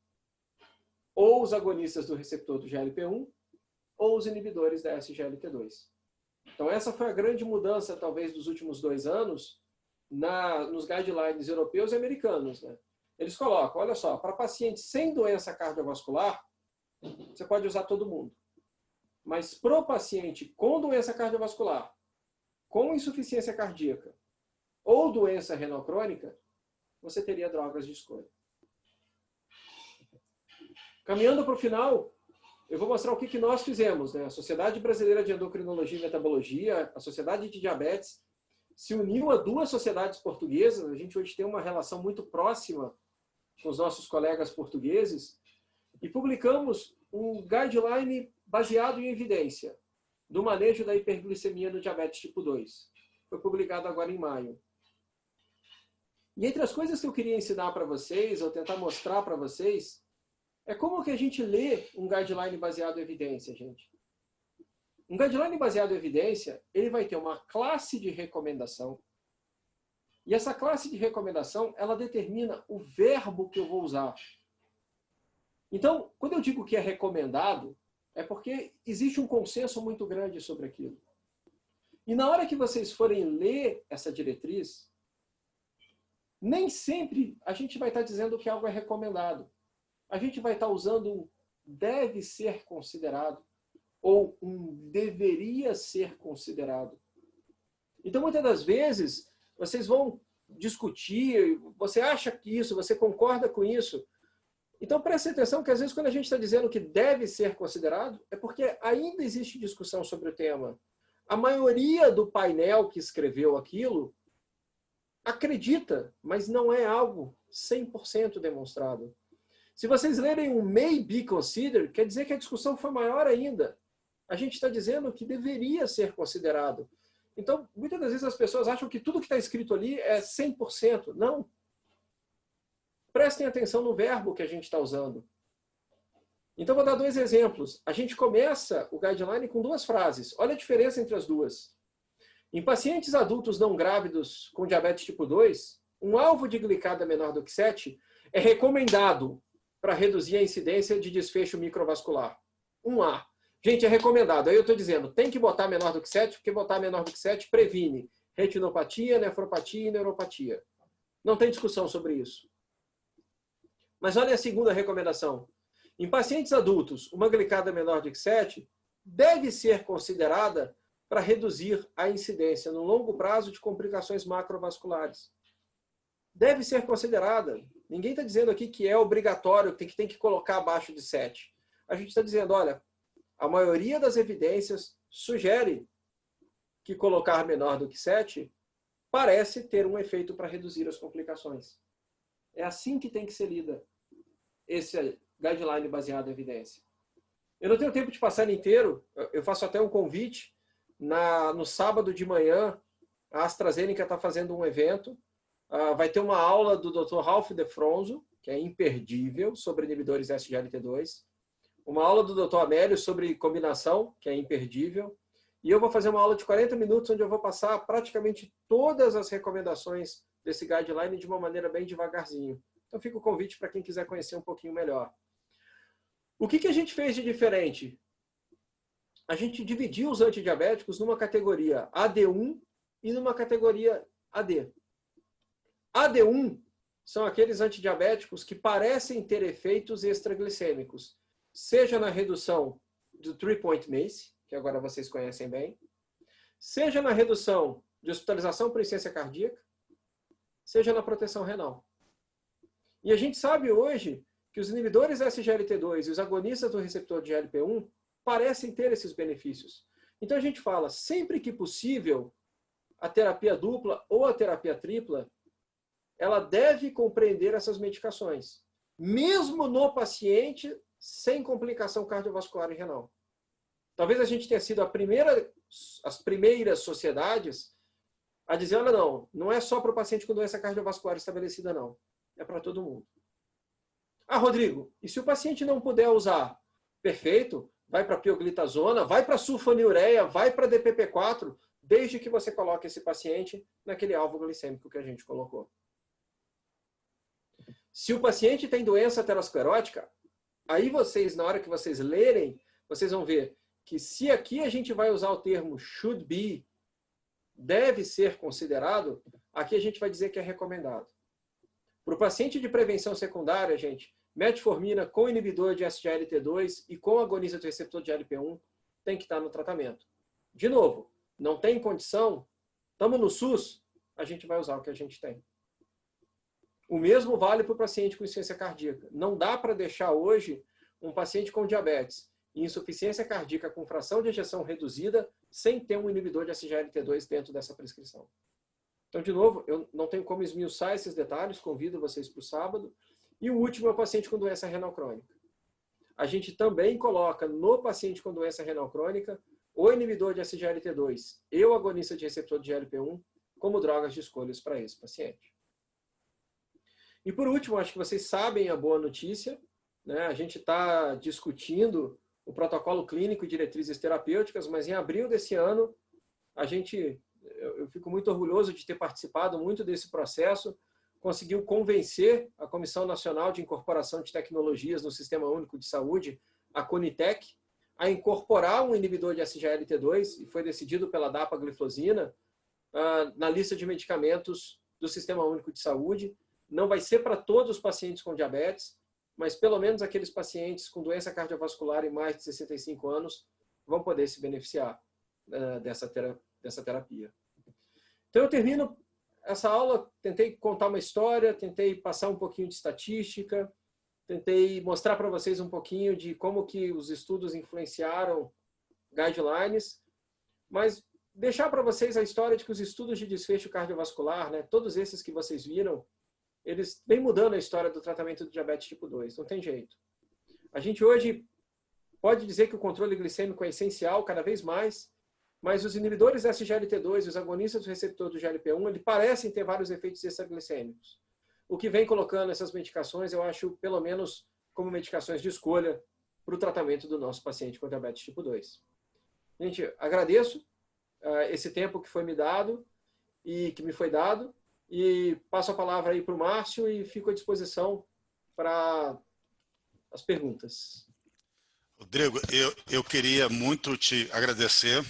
[SPEAKER 2] Ou os agonistas do receptor do GLP-1 ou os inibidores da SGLT2. Então essa foi a grande mudança, talvez, dos últimos 2 anos nos guidelines europeus e americanos, né? Eles colocam, olha só, para pacientes sem doença cardiovascular, você pode usar todo mundo. Mas para o paciente com doença cardiovascular, com insuficiência cardíaca ou doença renal crônica, você teria drogas de escolha. Caminhando para o final, eu vou mostrar o que nós fizemos, né? A Sociedade Brasileira de Endocrinologia e Metabologia, a Sociedade de Diabetes, se uniu a 2 sociedades portuguesas. A gente hoje tem uma relação muito próxima com os nossos colegas portugueses e publicamos um guideline baseado em evidência do manejo da hiperglicemia no diabetes tipo 2. Foi publicado agora em maio. E entre as coisas que eu queria ensinar para vocês, ou tentar mostrar para vocês, é como que a gente lê um guideline baseado em evidência, gente. Um guideline baseado em evidência, ele vai ter uma classe de recomendação. E essa classe de recomendação, ela determina o verbo que eu vou usar. Então, quando eu digo que é recomendado, é porque existe um consenso muito grande sobre aquilo. E na hora que vocês forem ler essa diretriz, nem sempre a gente vai estar dizendo que algo é recomendado. A gente vai estar usando um deve ser considerado ou um deveria ser considerado. Então, muitas das vezes, vocês vão discutir, você acha que isso, você concorda com isso. Então, preste atenção que às vezes quando a gente está dizendo que deve ser considerado, é porque ainda existe discussão sobre o tema. A maioria do painel que escreveu aquilo acredita, mas não é algo 100% demonstrado. Se vocês lerem um may be considered, quer dizer que a discussão foi maior ainda. A gente está dizendo que deveria ser considerado. Então, muitas das vezes as pessoas acham que tudo que está escrito ali é 100%. Não. Prestem atenção no verbo que a gente está usando. Então, vou dar 2 exemplos. A gente começa o guideline com 2 frases. Olha a diferença entre as duas. Em pacientes adultos não grávidos com diabetes tipo 2, um alvo de glicada menor do que 7 é recomendado para reduzir a incidência de desfecho microvascular. 1A. Gente, é recomendado. Aí eu estou dizendo, tem que botar menor do que 7, porque botar menor do que 7 previne retinopatia, nefropatia e neuropatia. Não tem discussão sobre isso. Mas olha a segunda recomendação. Em pacientes adultos, uma glicada menor do que 7 deve ser considerada para reduzir a incidência no longo prazo de complicações macrovasculares. Deve ser considerada. Ninguém está dizendo aqui que é obrigatório, que tem que colocar abaixo de 7. A gente está dizendo, olha, a maioria das evidências sugere que colocar menor do que 7 parece ter um efeito para reduzir as complicações. É assim que tem que ser lida esse guideline baseado em evidência. Eu não tenho tempo de passar ele inteiro, eu faço até um convite. No sábado de manhã, a AstraZeneca está fazendo um evento. Vai ter uma aula do Dr. Ralph DeFronzo, que é imperdível, sobre inibidores SGLT2. Uma aula do Dr. Amélio sobre combinação, que é imperdível. E eu vou fazer uma aula de 40 minutos, onde eu vou passar praticamente todas as recomendações desse guideline de uma maneira bem devagarzinho. Então fica o convite para quem quiser conhecer um pouquinho melhor. O que a gente fez de diferente? A gente dividiu os antidiabéticos numa categoria AD1 e numa categoria AD. AD1 são aqueles antidiabéticos que parecem ter efeitos extraglicêmicos, seja na redução do 3-point MACE, que agora vocês conhecem bem, seja na redução de hospitalização por insuficiência cardíaca, seja na proteção renal. E a gente sabe hoje que os inibidores SGLT2 e os agonistas do receptor de GLP-1 parecem ter esses benefícios. Então a gente fala, sempre que possível, a terapia dupla ou a terapia tripla, ela deve compreender essas medicações, mesmo no paciente sem complicação cardiovascular e renal. Talvez a gente tenha sido as primeiras sociedades a dizer, olha, não é só para o paciente com doença cardiovascular estabelecida, não. É para todo mundo. Ah, Rodrigo, e se o paciente não puder usar? Perfeito, vai para pioglitazona, vai para sulfonilureia, vai para DPP-4, desde que você coloque esse paciente naquele alvo glicêmico que a gente colocou. Se o paciente tem doença aterosclerótica, aí vocês, na hora que vocês lerem, vocês vão ver que se aqui a gente vai usar o termo should be, deve ser considerado, aqui a gente vai dizer que é recomendado. Para o paciente de prevenção secundária, gente, metformina com inibidor de SGLT2 e com agonista do receptor de GLP-1 tem que estar no tratamento. De novo, não tem condição, estamos no SUS, a gente vai usar o que a gente tem. O mesmo vale para o paciente com insuficiência cardíaca. Não dá para deixar hoje um paciente com diabetes e insuficiência cardíaca com fração de ejeção reduzida sem ter um inibidor de SGLT2 dentro dessa prescrição. Então, de novo, eu não tenho como esmiuçar esses detalhes, convido vocês para o sábado. E o último é o paciente com doença renal crônica. A gente também coloca no paciente com doença renal crônica o inibidor de SGLT2 e o agonista de receptor de GLP-1 como drogas de escolhas para esse paciente. E por último, acho que vocês sabem a boa notícia, né? A gente está discutindo o protocolo clínico e diretrizes terapêuticas, mas em abril desse ano, eu fico muito orgulhoso de ter participado muito desse processo, conseguiu convencer a Comissão Nacional de Incorporação de Tecnologias no Sistema Único de Saúde, a CONITEC, a incorporar um inibidor de SGLT2, e foi decidido pela dapagliflozina, na lista de medicamentos do Sistema Único de Saúde. Não vai ser para todos os pacientes com diabetes, mas pelo menos aqueles pacientes com doença cardiovascular em mais de 65 anos vão poder se beneficiar dessa terapia. Então eu termino essa aula, tentei contar uma história, tentei passar um pouquinho de estatística, tentei mostrar para vocês um pouquinho de como que os estudos influenciaram guidelines, mas deixar para vocês a história de que os estudos de desfecho cardiovascular, né, todos esses que vocês viram, eles vêm mudando a história do tratamento do diabetes tipo 2, não tem jeito. A gente hoje pode dizer que o controle glicêmico é essencial cada vez mais, mas os inibidores SGLT2 e os agonistas do receptor do GLP-1, eles parecem ter vários efeitos extraglicêmicos. O que vem colocando essas medicações, eu acho, pelo menos como medicações de escolha para o tratamento do nosso paciente com diabetes tipo 2. Gente, agradeço esse tempo que foi me dado e que me foi dado, e passo a palavra aí para o Márcio e fico à disposição para as perguntas.
[SPEAKER 3] Rodrigo, eu queria muito te agradecer.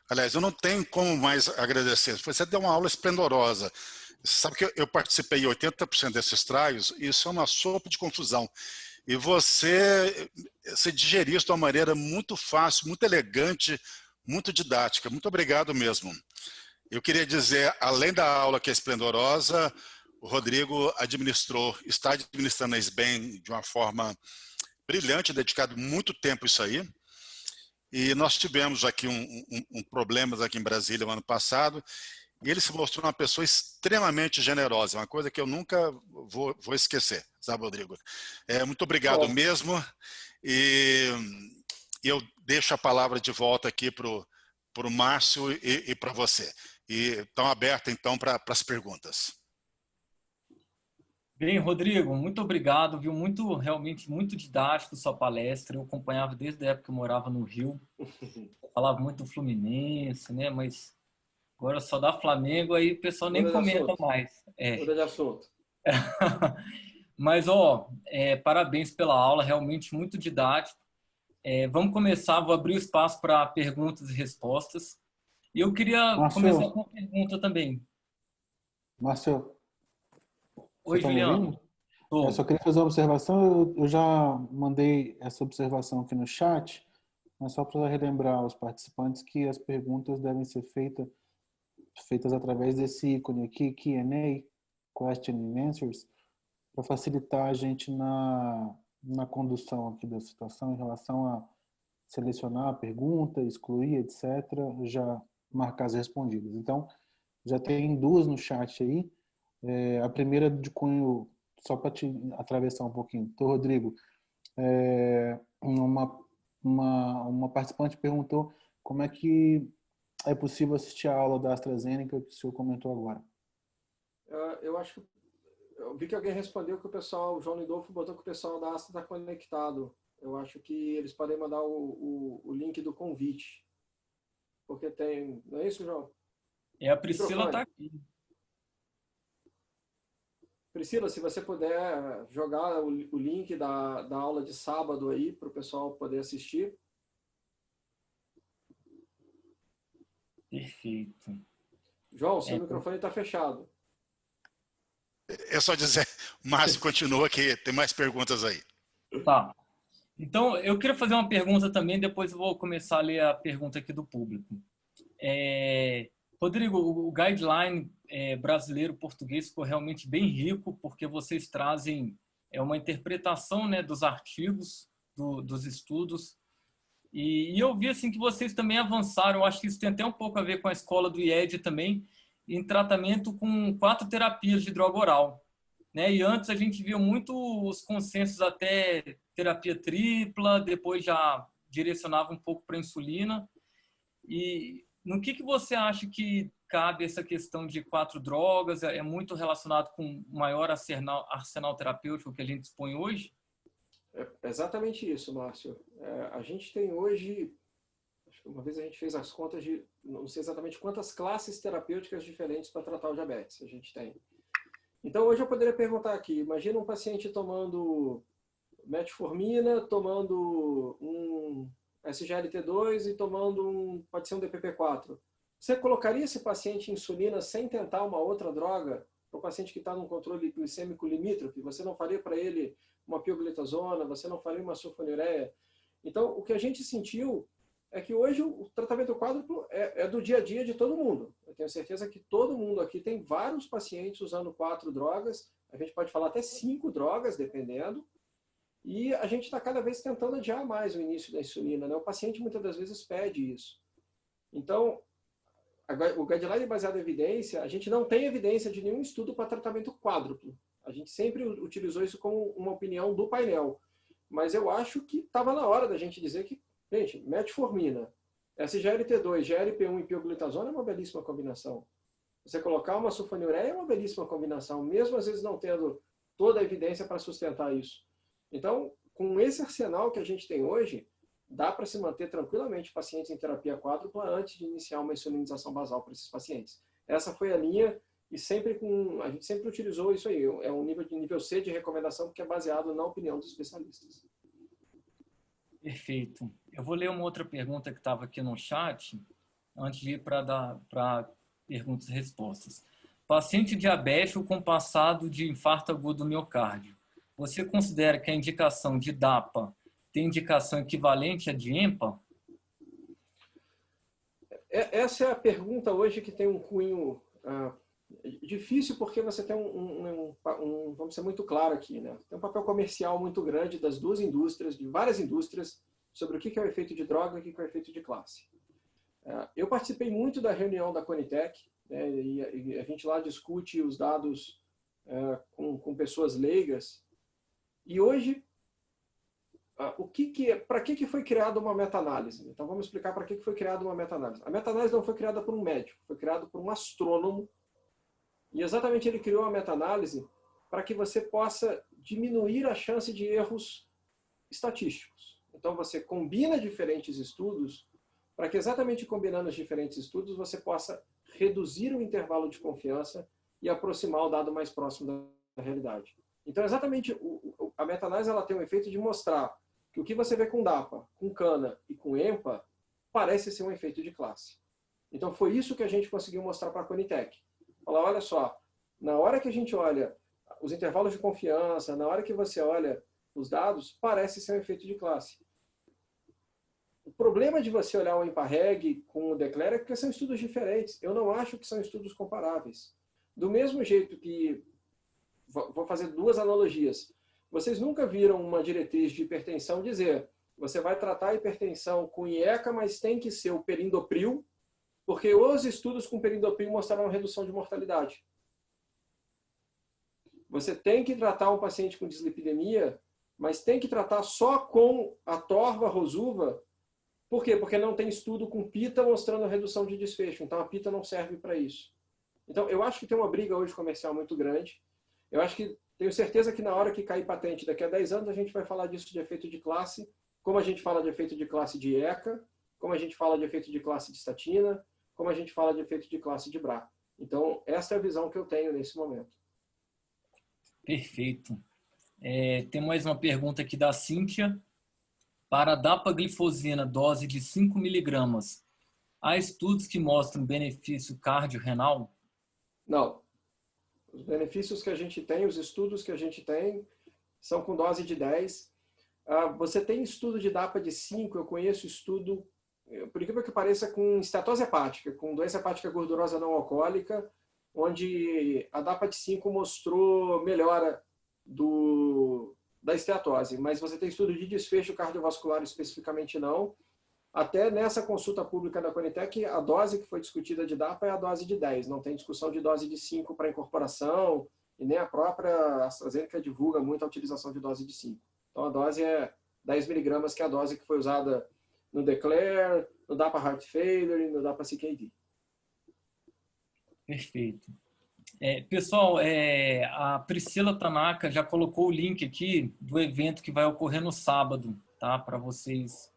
[SPEAKER 3] Aliás, eu não tenho como mais agradecer. Você deu uma aula esplendorosa. Você sabe que eu participei de 80% desses trials e isso é uma sopa de confusão. E você digeriu isso de uma maneira muito fácil, muito elegante, muito didática. Muito obrigado mesmo. Eu queria dizer, além da aula que é esplendorosa, o Rodrigo está administrando a SBEM de uma forma brilhante, dedicado muito tempo a isso aí. E nós tivemos aqui problemas aqui em Brasília no ano passado, e ele se mostrou uma pessoa extremamente generosa, uma coisa que eu nunca vou esquecer, sabe, Rodrigo? Muito obrigado mesmo, e eu deixo a palavra de volta aqui para o Márcio e para você. E estão abertas, então, para as perguntas.
[SPEAKER 1] Bem, Rodrigo, muito obrigado, viu? Realmente muito didático sua palestra. Eu acompanhava desde a época que eu morava no Rio. Eu falava muito do Fluminense, né? Mas agora só dá Flamengo, aí o pessoal nem comenta mais.
[SPEAKER 2] Muda de assunto.
[SPEAKER 1] Mas, parabéns pela aula, realmente muito didático. Vamos começar, vou abrir o espaço para perguntas e respostas. E eu queria começar com uma pergunta também.
[SPEAKER 4] Márcio,
[SPEAKER 1] oi, Juliano.
[SPEAKER 4] Eu só queria fazer uma observação. Eu já mandei essa observação aqui no chat, mas só para relembrar aos participantes que as perguntas devem ser feitas através desse ícone aqui, Q&A, Question and Answers, para facilitar a gente na condução aqui da situação em relação a selecionar a pergunta, excluir, etc., já marcar as respondidas. Então, já tem duas no chat aí. A primeira de cunho, só para te atravessar um pouquinho. Então, Rodrigo, uma participante perguntou como é que é possível assistir a aula da AstraZeneca que o senhor comentou agora.
[SPEAKER 2] Eu vi que alguém respondeu que o João Lindolfo botou que o pessoal da Astra está conectado eu acho que eles podem mandar o link do convite. Porque tem... Não é isso, João?
[SPEAKER 1] A Priscila está aqui.
[SPEAKER 2] Priscila, se você puder jogar o link da aula de sábado aí para o pessoal poder assistir.
[SPEAKER 1] Perfeito.
[SPEAKER 2] João, seu microfone está fechado.
[SPEAKER 3] É só dizer, Márcio, continua que tem mais perguntas aí.
[SPEAKER 1] Tá. Então, eu queria fazer uma pergunta também, depois eu vou começar a ler a pergunta aqui do público. Rodrigo, o guideline brasileiro-português ficou realmente bem rico, porque vocês trazem uma interpretação, né, dos artigos, dos estudos, e eu vi assim, que vocês também avançaram, eu acho que isso tem até um pouco a ver com a escola do IED também, em tratamento com 4 terapias de droga oral. Né? E antes a gente viu muito os consensos até terapia tripla, depois já direcionava um pouco para insulina. E no que você acha que cabe essa questão de 4 drogas? É muito relacionado com o maior arsenal terapêutico que a gente dispõe hoje?
[SPEAKER 2] É exatamente isso, Márcio. A gente tem hoje, acho que uma vez a gente fez as contas de, não sei exatamente quantas classes terapêuticas diferentes para tratar o diabetes a gente tem. Então, hoje eu poderia perguntar aqui, imagina um paciente tomando metformina, tomando um SGLT2 e tomando pode ser um DPP-4. Você colocaria esse paciente em insulina sem tentar uma outra droga? Para o paciente que está num controle glicêmico limítrofe, você não faria para ele uma pioglitazona, você não faria uma sulfonilureia? Então, o que a gente sentiu é que hoje o tratamento quádruplo é do dia a dia de todo mundo. Eu tenho certeza que todo mundo aqui tem vários pacientes usando 4 drogas, a gente pode falar até 5 drogas, dependendo, e a gente está cada vez tentando adiar mais o início da insulina, né? O paciente muitas das vezes pede isso. Então, o guideline baseado em evidência, a gente não tem evidência de nenhum estudo para tratamento quádruplo. A gente sempre utilizou isso como uma opinião do painel. Mas eu acho que estava na hora da gente dizer que, gente, metformina, SGLT2, GLP-1 e pioglitazona é uma belíssima combinação. Você colocar uma sulfonilureia é uma belíssima combinação, mesmo às vezes não tendo toda a evidência para sustentar isso. Então, com esse arsenal que a gente tem hoje, dá para se manter tranquilamente pacientes em terapia quádrupla antes de iniciar uma insulinização basal para esses pacientes. Essa foi a linha e a gente sempre utilizou isso aí. É um nível C de recomendação que é baseado na opinião dos especialistas.
[SPEAKER 1] Perfeito. Eu vou ler uma outra pergunta que estava aqui no chat, antes de ir para perguntas e respostas. Paciente diabético com passado de infarto agudo do miocárdio. Você considera que a indicação de DAPA tem indicação equivalente à de EMPA?
[SPEAKER 2] Essa é a pergunta hoje que tem um cunho difícil, porque você tem vamos ser muito claro aqui, né? Tem um papel comercial muito grande das duas indústrias, de várias indústrias, sobre o que é o efeito de droga e o que é o efeito de classe. Eu participei muito da reunião da Conitec, né, e a gente lá discute os dados com pessoas leigas, e hoje, para que foi criada uma meta-análise? Então vamos explicar para que foi criada uma meta-análise. A meta-análise não foi criada por um médico, foi criada por um astrônomo, e exatamente ele criou a meta-análise para que você possa diminuir a chance de erros estatísticos. Então você combina diferentes estudos, para que exatamente combinando os diferentes estudos você possa reduzir o intervalo de confiança e aproximar o dado mais próximo da realidade. Então exatamente a meta-análise ela tem o efeito de mostrar que o que você vê com DAPA, com CANA e com EMPA parece ser um efeito de classe. Então foi isso que a gente conseguiu mostrar para a Conitec. Falar, olha só, na hora que a gente olha os intervalos de confiança, na hora que você olha os dados, parece ser um efeito de classe. O problema de você olhar o EMPA-REG com o DECLARE é porque são estudos diferentes. Eu não acho que são estudos comparáveis. Do mesmo jeito que, vou fazer 2 analogias. Vocês nunca viram uma diretriz de hipertensão dizer, você vai tratar a hipertensão com IECA, mas tem que ser o perindopril, porque os estudos com perindopril mostraram redução de mortalidade. Você tem que tratar um paciente com dislipidemia, mas tem que tratar só com a Torva, Rosuva. Por quê? Porque não tem estudo com PITA mostrando redução de desfecho. Então a PITA não serve para isso. Então eu acho que tem uma briga hoje comercial muito grande. Eu acho que tenho certeza que na hora que cair patente daqui a 10 anos, a gente vai falar disso de efeito de classe, como a gente fala de efeito de classe de ECA, como a gente fala de efeito de classe de estatina, como a gente fala de efeito de classe de BRA. Então, essa é a visão que eu tenho nesse momento.
[SPEAKER 1] Perfeito. Tem mais uma pergunta aqui da Cíntia. Para a dapaglifosina, dose de 5 miligramas, há estudos que mostram benefício cardiorrenal?
[SPEAKER 2] Não. Os benefícios que a gente tem, os estudos que a gente tem, são com dose de 10. Você tem estudo de DAPA de 5, eu conheço estudo, por incrível que pareça, com esteatose hepática, com doença hepática gordurosa não alcoólica, onde a DAPA de 5 mostrou melhora da esteatose, mas você tem estudo de desfecho cardiovascular especificamente não. Até nessa consulta pública da Conitec, a dose que foi discutida de DAPA é a dose de 10, não tem discussão de dose de 5 para incorporação, e nem a própria AstraZeneca divulga muito a utilização de dose de 5. Então a dose é 10 miligramas, que é a dose que foi usada no DECLARE, no DAPA Heart Failure e no DAPA CKD.
[SPEAKER 1] Perfeito. Pessoal, a Priscila Tanaka já colocou o link aqui do evento que vai ocorrer no sábado, tá? Para vocês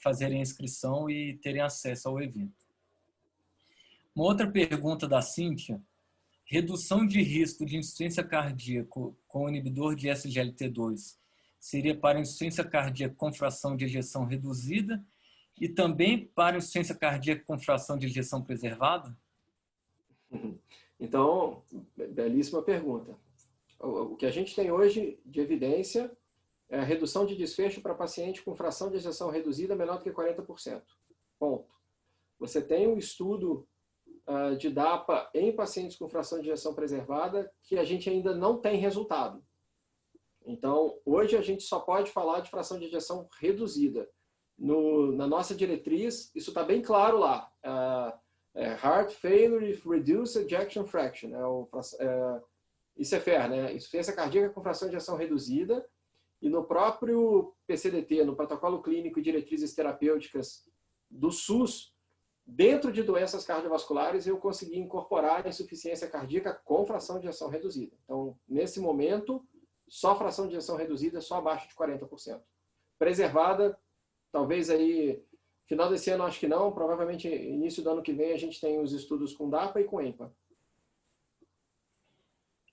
[SPEAKER 1] fazerem a inscrição e terem acesso ao evento. Uma outra pergunta da Cíntia: redução de risco de insuficiência cardíaca com inibidor de SGLT2 seria para insuficiência cardíaca com fração de ejeção reduzida e também para insuficiência cardíaca com fração de ejeção preservada?
[SPEAKER 2] Então, belíssima pergunta. O que a gente tem hoje de evidência é a redução de desfecho para paciente com fração de ejeção reduzida menor do que 40%. Ponto. Você tem um estudo de DAPA em pacientes com fração de ejeção preservada que a gente ainda não tem resultado. Então, hoje a gente só pode falar de fração de ejeção reduzida. Na nossa diretriz, isso está bem claro lá. Heart Failure with Reduced Ejection Fraction. ICFR, né? Insuficiência cardíaca com fração de ejeção reduzida. E no próprio PCDT, no Protocolo Clínico e Diretrizes Terapêuticas do SUS, dentro de doenças cardiovasculares, eu consegui incorporar a insuficiência cardíaca com fração de ejeção reduzida. Então, nesse momento, só fração de ejeção reduzida, só abaixo de 40%. Preservada, talvez aí, final desse ano acho que não, provavelmente início do ano que vem a gente tem os estudos com DAPA e com EMPA.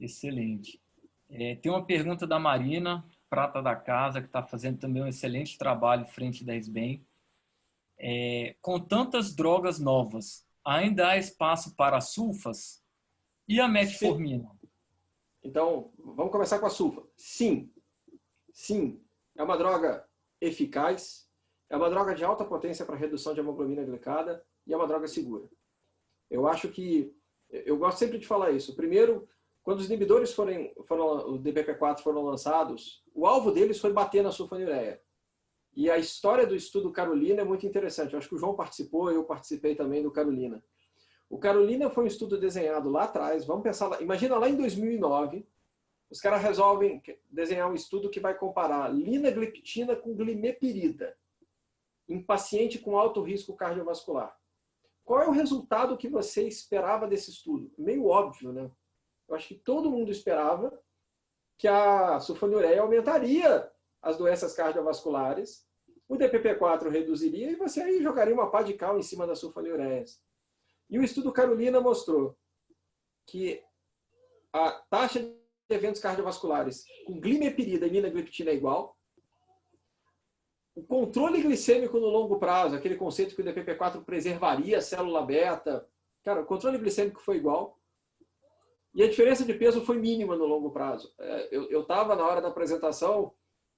[SPEAKER 1] Excelente. Tem uma pergunta da Marina, prata da casa, que está fazendo também um excelente trabalho frente da SBEM. Com tantas drogas novas, ainda há espaço para sulfas? E a metformina?
[SPEAKER 2] Então, vamos começar com a sulfa. Sim. Sim. É uma droga eficaz, é uma droga de alta potência para redução de hemoglobina glicada e é uma droga segura. Eu acho que... Eu gosto sempre de falar isso. Primeiro, quando os inibidores o DPP-4 foram lançados, o alvo deles foi bater na sulfonilureia. E a história do estudo Carolina é muito interessante. Eu acho que o João participou, eu participei também do Carolina. O Carolina foi um estudo desenhado lá atrás. Vamos pensar lá. Imagina lá em 2009, os caras resolvem desenhar um estudo que vai comparar linagliptina com glimepirida em paciente com alto risco cardiovascular. Qual é o resultado que você esperava desse estudo? Meio óbvio, né? Eu acho que todo mundo esperava que a sulfonilureia aumentaria as doenças cardiovasculares, o DPP-4 reduziria e você aí jogaria uma pá de cal em cima das sulfonilureias. E o estudo Carolina mostrou que a taxa de eventos cardiovasculares com glimepirida e linagliptina é igual. O controle glicêmico no longo prazo, aquele conceito que o DPP-4 preservaria a célula beta, cara, o controle glicêmico foi igual. E a diferença de peso foi mínima no longo prazo. Eu estava na hora da apresentação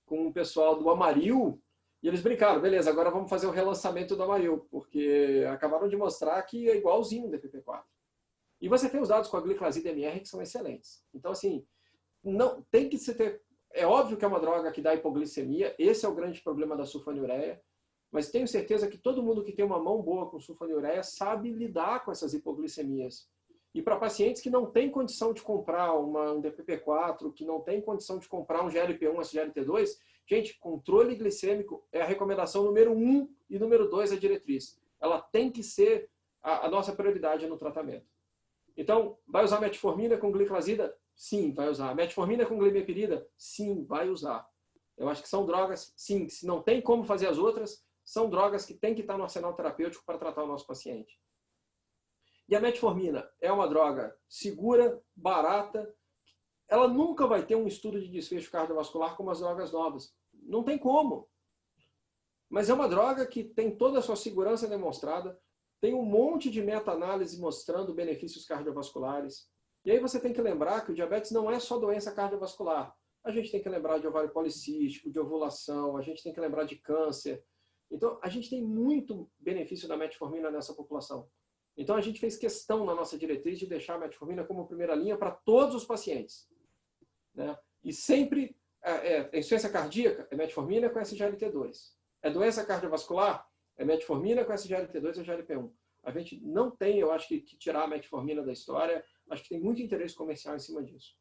[SPEAKER 2] com o pessoal do Amaril e eles brincaram, beleza, agora vamos fazer o relançamento do Amaril, porque acabaram de mostrar que é igualzinho o DPP-4. E você tem os dados com a gliclazida MR que são excelentes. Então, assim, não tem que se ter... É óbvio que é uma droga que dá hipoglicemia, esse é o grande problema da sulfonilureia, mas tenho certeza que todo mundo que tem uma mão boa com sulfonilureia sabe lidar com essas hipoglicemias. E para pacientes que não têm condição de comprar um DPP-4, que não têm condição de comprar um GLP-1, SGLT2, gente, controle glicêmico é a recomendação número 1 e número 2 a diretriz. Ela tem que ser a nossa prioridade no tratamento. Então, vai usar metformina com gliclazida? Sim, vai usar. Metformina com glimepirida? Sim, vai usar. Eu acho que são drogas, sim, se não tem como fazer as outras, são drogas que tem que estar no arsenal terapêutico para tratar o nosso paciente. E a metformina é uma droga segura, barata, ela nunca vai ter um estudo de desfecho cardiovascular como as drogas novas. Não tem como. Mas é uma droga que tem toda a sua segurança demonstrada, tem um monte de meta-análise mostrando benefícios cardiovasculares. E aí você tem que lembrar que o diabetes não é só doença cardiovascular. A gente tem que lembrar de ovário policístico, de ovulação, a gente tem que lembrar de câncer. Então, a gente tem muito benefício da metformina nessa população. Então, a gente fez questão na nossa diretriz de deixar a metformina como primeira linha para todos os pacientes. Né? E sempre, insuficiência cardíaca, é metformina com SGLT2. É doença cardiovascular, é metformina com SGLT2 ou GLP-1. A gente não tem, eu acho que tirar a metformina da história, acho que tem muito interesse comercial em cima disso.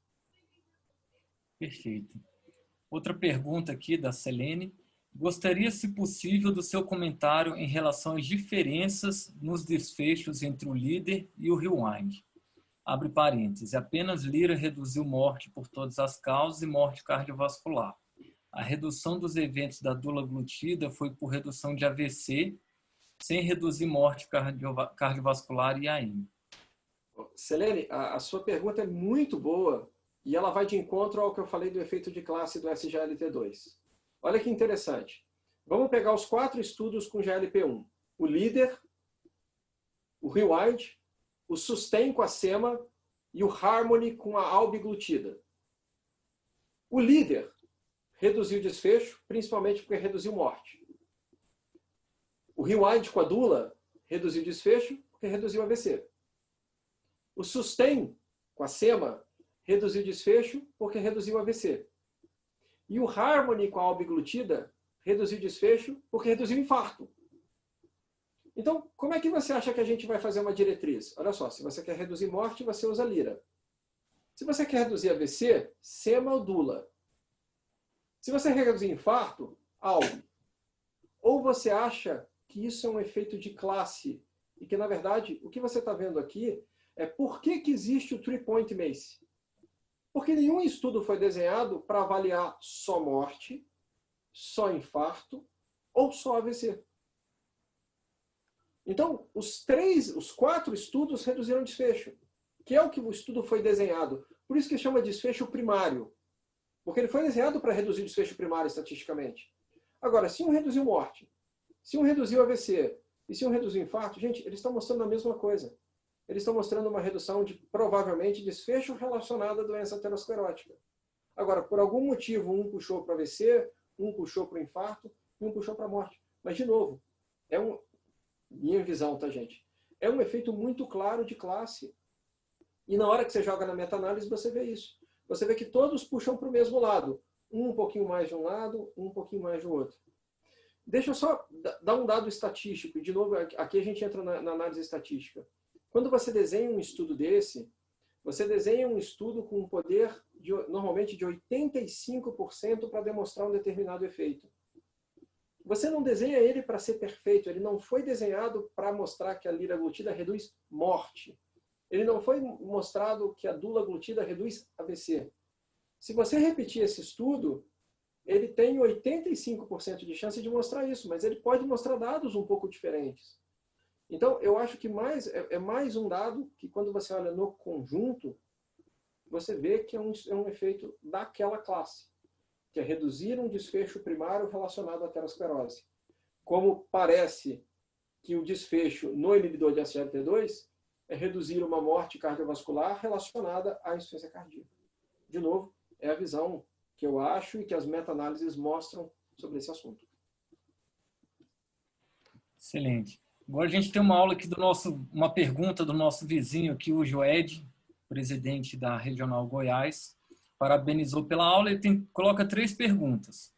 [SPEAKER 1] Perfeito. Outra pergunta aqui da Selene. Gostaria, se possível, do seu comentário em relação às diferenças nos desfechos entre o LEADER e o REWIND. Abre parênteses. Apenas Lira reduziu morte por todas as causas e morte cardiovascular. A redução dos eventos da dulaglutida foi por redução de AVC, sem reduzir morte cardiovascular e AIM.
[SPEAKER 2] Selene, a sua pergunta é muito boa e ela vai de encontro ao que eu falei do efeito de classe do SGLT2. Olha que interessante. Vamos pegar os 4 estudos com GLP-1. O LEADER, o REWIND, o SUSTAIN com a SEMA e o HARMONY com a albiglutida. O LEADER reduziu desfecho, principalmente porque reduziu morte. O REWIND com a DULA reduziu desfecho porque reduziu AVC. O SUSTAIN com a SEMA reduziu desfecho porque reduziu AVC. E o HARMONY com a albiglutida reduziu desfecho porque reduziu infarto. Então, como é que você acha que a gente vai fazer uma diretriz? Olha só, se você quer reduzir morte, você usa Lira. Se você quer reduzir AVC, SEMA ou DULA. Se você quer reduzir infarto, ALB. Ou você acha que isso é um efeito de classe e que, na verdade, o que você está vendo aqui é por que existe o 3-point MACE. Porque nenhum estudo foi desenhado para avaliar só morte, só infarto ou só AVC. Então, os 4 estudos reduziram desfecho, que é o que o estudo foi desenhado. Por isso que chama desfecho primário. Porque ele foi desenhado para reduzir desfecho primário estatisticamente. Agora, se um reduziu morte, se um reduziu AVC e se um reduziu infarto, gente, eles estão mostrando a mesma coisa. Eles estão mostrando uma redução de, provavelmente, desfecho relacionado à doença aterosclerótica. Agora, por algum motivo, um puxou para AVC, um puxou para o infarto e um puxou para a morte. Mas, de novo, minha visão, tá, gente? É um efeito muito claro de classe. E na hora que você joga na meta-análise, você vê isso. Você vê que todos puxam para o mesmo lado. Um pouquinho mais de um lado, um pouquinho mais do outro. Deixa eu só dar um dado estatístico. De novo, aqui a gente entra na análise estatística. Quando você desenha um estudo desse, você desenha um estudo com um poder, normalmente, de 85% para demonstrar um determinado efeito. Você não desenha ele para ser perfeito. Ele não foi desenhado para mostrar que a liraglutida reduz morte. Ele não foi mostrado que a dulaglutida reduz AVC. Se você repetir esse estudo, ele tem 85% de chance de mostrar isso, mas ele pode mostrar dados um pouco diferentes. Então, eu acho que é mais um dado que, quando você olha no conjunto, você vê que é um efeito daquela classe, que é reduzir um desfecho primário relacionado à aterosclerose. Como parece que o desfecho no inibidor de SGLT2 é reduzir uma morte cardiovascular relacionada à insuficiência cardíaca. De novo, é a visão que eu acho e que as meta-análises mostram sobre esse assunto.
[SPEAKER 1] Excelente. Agora a gente tem uma aula aqui uma pergunta do nosso vizinho aqui, o Joed, presidente da Regional Goiás. Parabenizou pela aula e coloca 3 perguntas.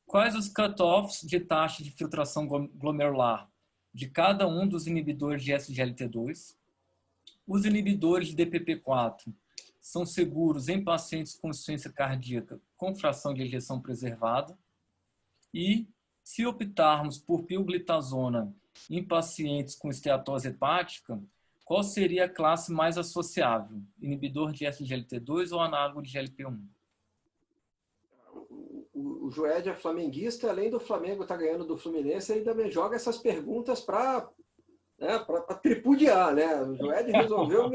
[SPEAKER 1] Quais os cut-offs de taxa de filtração glomerular de cada um dos inibidores de SGLT2? Os inibidores de DPP-4 são seguros em pacientes com insuficiência cardíaca com fração de ejeção preservada? E, se optarmos por pioglitazona em pacientes com esteatose hepática, qual seria a classe mais associável? Inibidor de SGLT2 ou análogo de GLP-1?
[SPEAKER 2] O Joed é flamenguista, além do Flamengo estar ganhando do Fluminense, ele também joga essas perguntas para tripudiar, né? O Joed resolveu...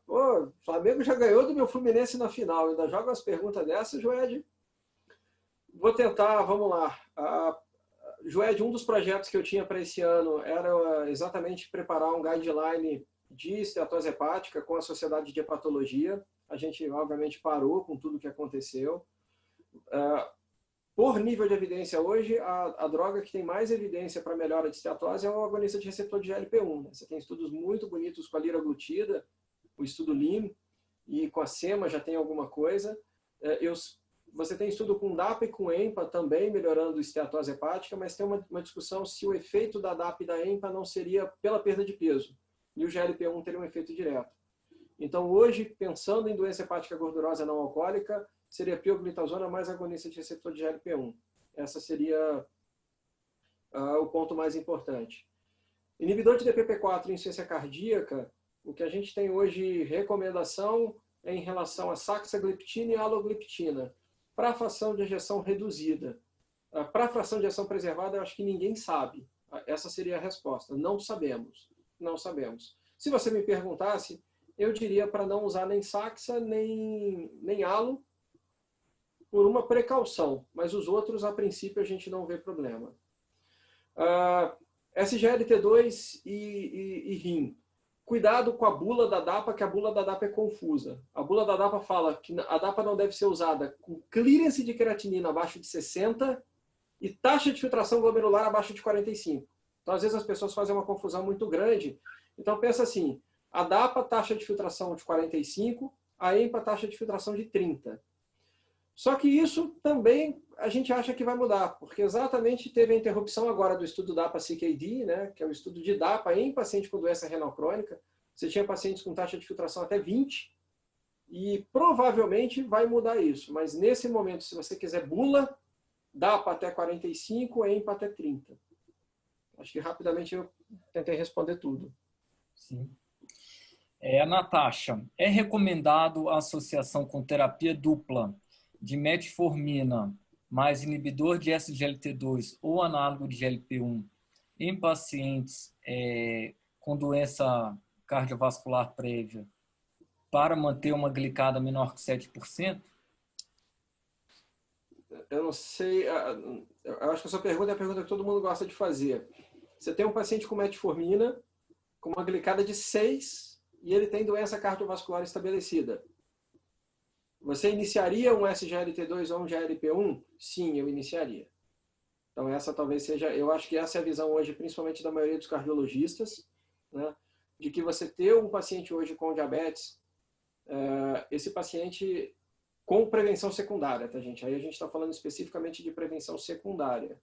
[SPEAKER 2] o Flamengo já ganhou do meu Fluminense na final, ainda joga umas perguntas dessas, Joed. Vou tentar, vamos lá. Joed, um dos projetos que eu tinha para esse ano era exatamente preparar um guideline de esteatose hepática com a Sociedade de Hepatologia. A gente, obviamente, parou com tudo que aconteceu. Por nível de evidência hoje, a droga que tem mais evidência para melhora de esteatose é o agonista de receptor de GLP-1. Você tem estudos muito bonitos com a liraglutida, o estudo LIM, e com a SEMA já tem alguma coisa. Você tem estudo com DAPA e com EMPA também melhorando esteatose hepática, mas tem uma discussão se o efeito da DAPA e da EMPA não seria pela perda de peso, e o GLP-1 teria um efeito direto. Então, hoje, pensando em doença hepática gordurosa não alcoólica, seria pioglitazona mais agonista de receptor de GLP-1. Essa seria o ponto mais importante. Inibidor de DPP-4 em insuficiência cardíaca, o que a gente tem hoje recomendação é em relação a saxagliptina e alogliptina, para a fração de ejeção reduzida. Para a fração de ejeção preservada, eu acho que ninguém sabe. Essa seria a resposta. Não sabemos. Não sabemos. Se você me perguntasse, eu diria para não usar nem saxa, nem alo, por uma precaução, mas os outros, a princípio, a gente não vê problema. SGLT2 e rim. Cuidado com a bula da DAPA, que a bula da DAPA é confusa. A bula da DAPA fala que a DAPA não deve ser usada com clearance de creatinina abaixo de 60 e taxa de filtração glomerular abaixo de 45. Então, às vezes, as pessoas fazem uma confusão muito grande. Então, pensa assim, a DAPA, taxa de filtração de 45, a EMPA, taxa de filtração de 30. Só que isso também a gente acha que vai mudar, porque exatamente teve a interrupção agora do estudo DAPA-CKD, né, que é o estudo de DAPA em paciente com doença renal crônica. Você tinha pacientes com taxa de filtração até 20, e provavelmente vai mudar isso. Mas nesse momento, se você quiser bula, DAPA até 45, EMPA até 30. Acho que rapidamente eu tentei responder tudo.
[SPEAKER 1] Sim. Natasha, é recomendado a associação com terapia dupla de metformina mais inibidor de SGLT2 ou análogo de GLP-1 em pacientes com doença cardiovascular prévia para manter uma glicada menor que 7%?
[SPEAKER 2] Eu não sei, eu acho que a sua pergunta é a pergunta que todo mundo gosta de fazer. Você tem um paciente com metformina, com uma glicada de 6, e ele tem doença cardiovascular estabelecida. Você iniciaria um SGLT2 ou um GLP-1? Sim, eu iniciaria. Então essa talvez seja, eu acho que essa é a visão hoje, principalmente da maioria dos cardiologistas, né, de que você ter um paciente hoje com diabetes, esse paciente com prevenção secundária, tá, gente? Aí a gente está falando especificamente de prevenção secundária.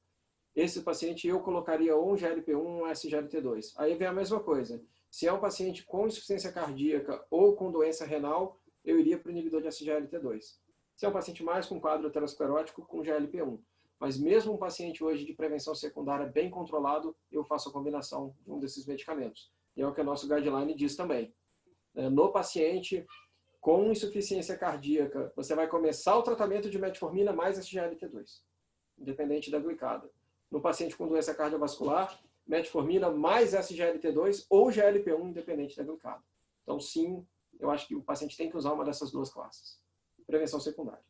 [SPEAKER 2] Esse paciente eu colocaria ou um GLP-1 ou um SGLT2. Aí vem a mesma coisa. Se é um paciente com insuficiência cardíaca ou com doença renal, eu iria para o inibidor de SGLT2. Se é um paciente mais com quadro aterosclerótico, com GLP-1. Mas mesmo um paciente hoje de prevenção secundária bem controlado, eu faço a combinação de um desses medicamentos. E é o que o nosso guideline diz também. No paciente com insuficiência cardíaca, você vai começar o tratamento de metformina mais SGLT2, independente da glicada. No paciente com doença cardiovascular, metformina mais SGLT2 ou GLP-1, independente da glicada. Então, sim, eu acho que o paciente tem que usar uma dessas duas classes. Prevenção secundária.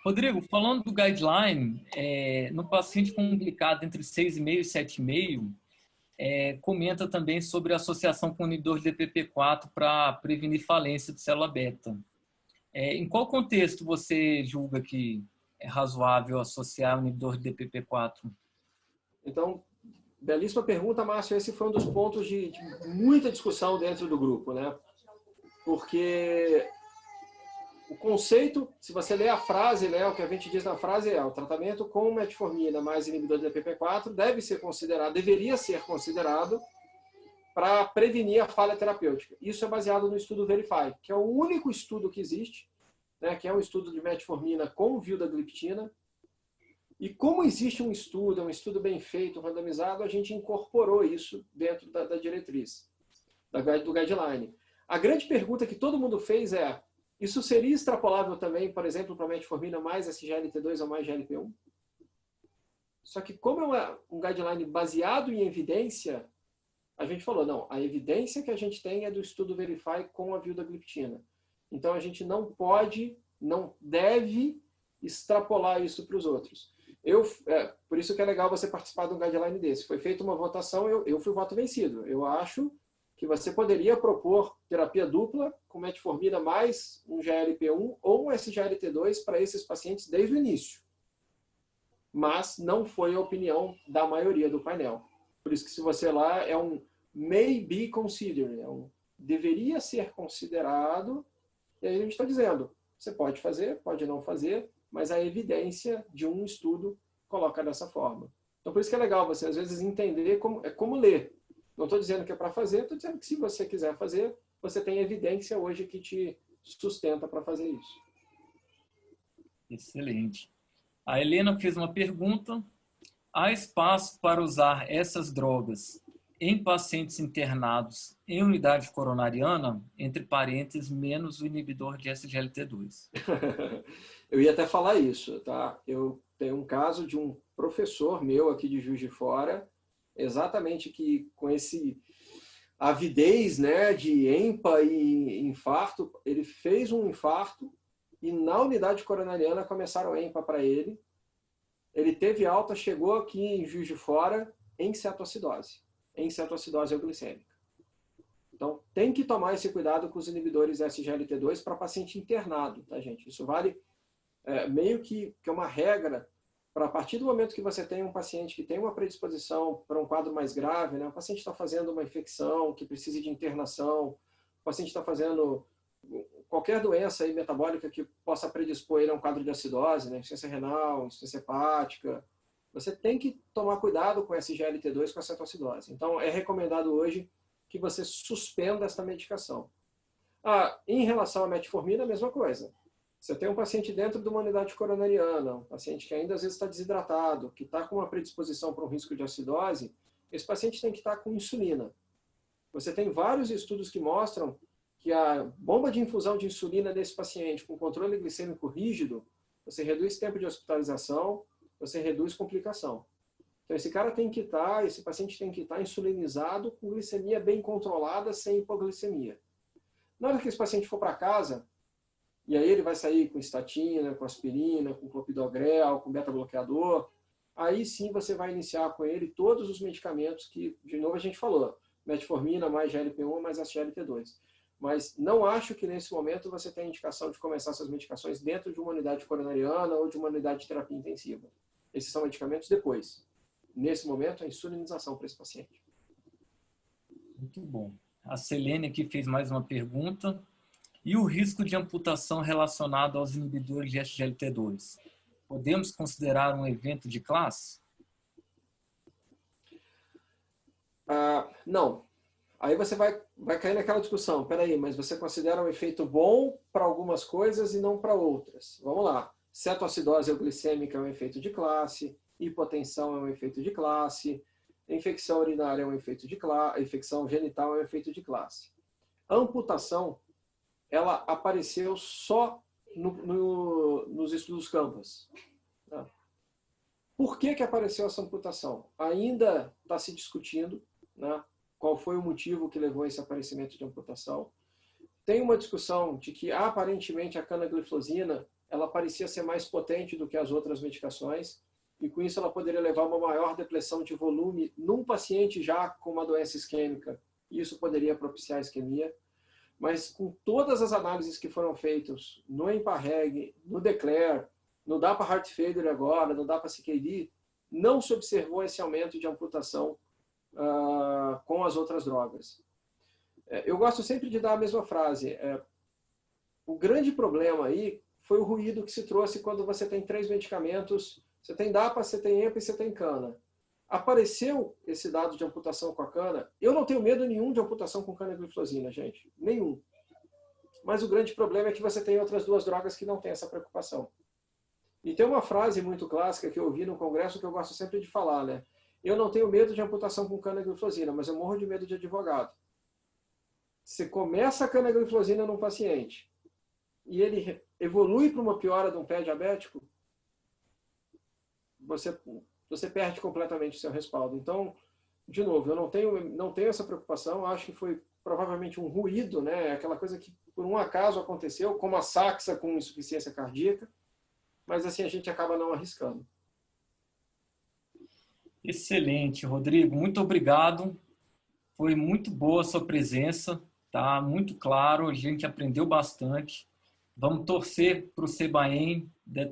[SPEAKER 1] Rodrigo, falando do guideline, no paciente com glicada entre 6,5 e 7,5, comenta também sobre a associação com inibidor de DPP-4 para prevenir falência de célula beta. Em qual contexto você julga que é razoável associar o inibidor de DPP-4?
[SPEAKER 2] Então, belíssima pergunta, Márcio. Esse foi um dos pontos de muita discussão dentro do grupo, né? Porque o conceito, se você ler a frase, né, o que a gente diz na frase o tratamento com metformina mais inibidor de DPP-4 deve ser considerado, deveria ser considerado para prevenir a falha terapêutica. Isso é baseado no estudo Verify, que é o único estudo que existe, né, que é um estudo de metformina com vildagliptina. E como existe um estudo bem feito, randomizado, a gente incorporou isso dentro da diretriz. do guideline. A grande pergunta que todo mundo fez é, isso seria extrapolável também, por exemplo, para metformina mais SGLT2 ou mais GLP-1? Só que como é um guideline baseado em evidência, a gente falou, não, a evidência que a gente tem é do estudo Verify com a vildagliptina. Então, a gente não pode, não deve extrapolar isso para os outros. Por isso que é legal você participar de um guideline desse. Foi feita uma votação, eu fui voto vencido. Eu acho que você poderia propor terapia dupla com metformina mais um GLP-1 ou um SGLT2 para esses pacientes desde o início. Mas não foi a opinião da maioria do painel. Por isso que se você lá é um may be considered, deveria ser considerado, e aí a gente está dizendo, você pode fazer, pode não fazer, mas a evidência de um estudo coloca dessa forma. Então por isso que é legal você às vezes entender como ler. Não estou dizendo que é para fazer, estou dizendo que se você quiser fazer, você tem evidência hoje que te sustenta para fazer isso.
[SPEAKER 1] Excelente. A Helena fez uma pergunta. Há espaço para usar essas drogas em pacientes internados em unidade coronariana, entre parênteses, menos o inibidor de SGLT2?
[SPEAKER 2] Eu ia até falar isso, tá? Eu tenho um caso de um professor meu aqui de Juiz de Fora, exatamente que com esse avidez, né, de EMPA e infarto, ele fez um infarto e na unidade coronariana começaram EMPA para ele. Ele teve alta, chegou aqui em Juiz de Fora em cetoacidose euglicêmica. Então, tem que tomar esse cuidado com os inibidores SGLT2 para paciente internado, tá, gente? Isso vale meio que é uma regra para a partir do momento que você tem um paciente que tem uma predisposição para um quadro mais grave, né? O paciente está fazendo uma infecção que precisa de internação, o paciente está fazendo qualquer doença aí metabólica que possa predispor ele a um quadro de acidose, né? Insuficiência renal, insuficiência hepática, você tem que tomar cuidado com SGLT2 com a cetoacidose. Então, é recomendado hoje que você suspenda essa medicação. Em relação à metformina, a mesma coisa. Você tem um paciente dentro de uma unidade coronariana, um paciente que ainda às vezes está desidratado, que está com uma predisposição para um risco de acidose, esse paciente tem que estar com insulina. Você tem vários estudos que mostram que a bomba de infusão de insulina desse paciente com controle glicêmico rígido, você reduz tempo de hospitalização, você reduz complicação. Então esse paciente tem que estar insulinizado com glicemia bem controlada, sem hipoglicemia. Na hora que esse paciente for para casa, e aí ele vai sair com estatina, com aspirina, com clopidogrel, com beta-bloqueador, aí sim você vai iniciar com ele todos os medicamentos que, de novo, a gente falou, metformina mais GLP-1 mais SGLT2. Mas não acho que nesse momento você tenha indicação de começar essas medicações dentro de uma unidade coronariana ou de uma unidade de terapia intensiva. Esses são medicamentos depois. Nesse momento, a insulinização para esse paciente.
[SPEAKER 1] Muito bom. A Selene aqui fez mais uma pergunta. E o risco de amputação relacionado aos inibidores de SGLT2? Podemos considerar um evento de classe?
[SPEAKER 2] Não. Aí você vai cair naquela discussão. Peraí, mas você considera um efeito bom para algumas coisas e não para outras. Vamos lá. Cetoacidose euglicêmica é um efeito de classe, hipotensão é um efeito de classe, infecção urinária é um efeito de classe, infecção genital é um efeito de classe. A amputação, ela apareceu só nos estudos Canvas. Tá? Por que apareceu essa amputação? Ainda está se discutindo, né, qual foi o motivo que levou a esse aparecimento de amputação. Tem uma discussão de que, aparentemente, a canagliflozina ela parecia ser mais potente do que as outras medicações, e com isso ela poderia levar a uma maior depressão de volume num paciente já com uma doença isquêmica. Isso poderia propiciar a isquemia. Mas com todas as análises que foram feitas no EMPA-REG, no DECLARE, no DAPA Heart Failure agora, no DAPA CKD, não se observou esse aumento de amputação com as outras drogas. Eu gosto sempre de dar a mesma frase. O grande problema aí foi o ruído que se trouxe quando você tem 3 medicamentos, você tem DAPA, você tem EMPA e você tem cana. Apareceu esse dado de amputação com a cana. Eu não tenho medo nenhum de amputação com canagliflozina, gente. Nenhum. Mas o grande problema é que você tem outras 2 drogas que não têm essa preocupação. E tem uma frase muito clássica que eu ouvi no congresso que eu gosto sempre de falar, né? Eu não tenho medo de amputação com canagliflozina, mas eu morro de medo de advogado. você começa a canagliflozina num paciente e ele evolui para uma piora de um pé diabético, você perde completamente o seu respaldo. Então, de novo, eu não tenho essa preocupação, acho que foi provavelmente um ruído, né? Aquela coisa que por um acaso aconteceu, como a Saxa com insuficiência cardíaca, mas assim a gente acaba não arriscando.
[SPEAKER 1] Excelente, Rodrigo. Muito obrigado. Foi muito boa a sua presença, tá? Muito claro, a gente aprendeu bastante. Vamos torcer para o CBAEM dê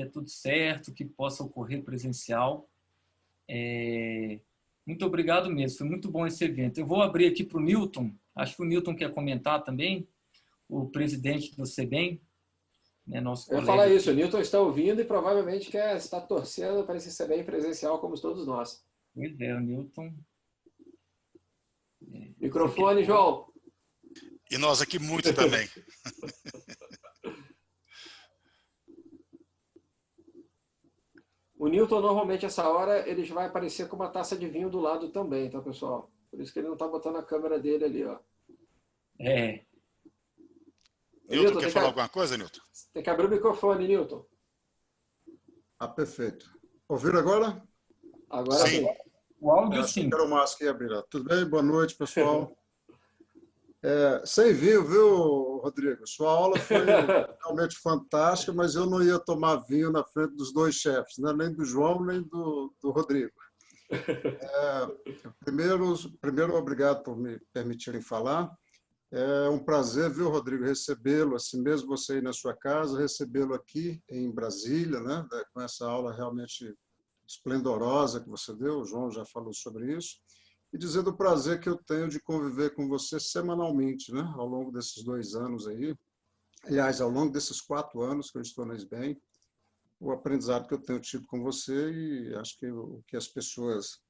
[SPEAKER 1] tudo certo, que possa ocorrer presencial. Muito obrigado mesmo, foi muito bom esse evento. Eu vou abrir aqui para o Newton, acho que o Newton quer comentar também, o presidente do CBAEM, né, nosso colega.
[SPEAKER 2] Eu ia falar isso, o Newton está ouvindo e provavelmente está torcendo para esse CBAEM presencial como todos nós.
[SPEAKER 1] Pois é, o Newton.
[SPEAKER 2] Microfone, João.
[SPEAKER 3] E nós aqui muito também.
[SPEAKER 2] O Newton, normalmente, essa hora, ele vai aparecer com uma taça de vinho do lado também, tá, pessoal? Por isso que ele não está botando a câmera dele ali, ó.
[SPEAKER 3] Newton, quer falar alguma coisa, Newton?
[SPEAKER 2] Tem que abrir o microfone, Newton.
[SPEAKER 5] Perfeito. Ouviram agora?
[SPEAKER 2] Agora sim.
[SPEAKER 1] O áudio, sim.
[SPEAKER 5] Quero o máscara aqui abrir. Tudo bem? Boa noite, pessoal. Sem vinho, viu, Rodrigo? Sua aula foi realmente fantástica, mas eu não ia tomar vinho na frente dos dois chefes, né? Nem do João, nem do Rodrigo. Primeiro, obrigado por me permitirem falar. É um prazer, viu, Rodrigo, recebê-lo, assim mesmo você aí na sua casa, recebê-lo aqui em Brasília, né? Com essa aula realmente esplendorosa que você deu, o João já falou sobre isso. E dizer do prazer que eu tenho de conviver com você semanalmente, né? Ao longo desses 2 anos aí. Aliás, ao longo desses 4 anos que eu estou na SBAEM, o aprendizado que eu tenho tido com você e acho que o que as pessoas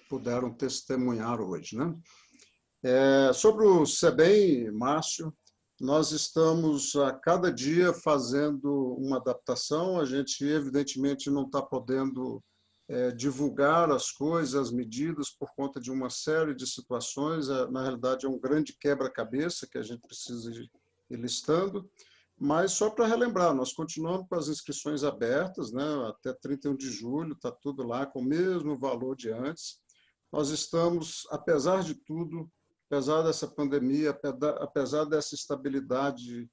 [SPEAKER 5] puderam testemunhar hoje, né? Sobre o CBAEM, Márcio, nós estamos a cada dia fazendo uma adaptação. A gente, evidentemente, não está podendo divulgar as coisas, as medidas, por conta de uma série de situações. Na realidade, é um grande quebra-cabeça que a gente precisa ir listando. Mas só para relembrar, nós continuamos com as inscrições abertas, né? Até 31 de julho, está tudo lá com o mesmo valor de antes. Nós estamos, apesar de tudo, apesar dessa pandemia, apesar dessa estabilidade,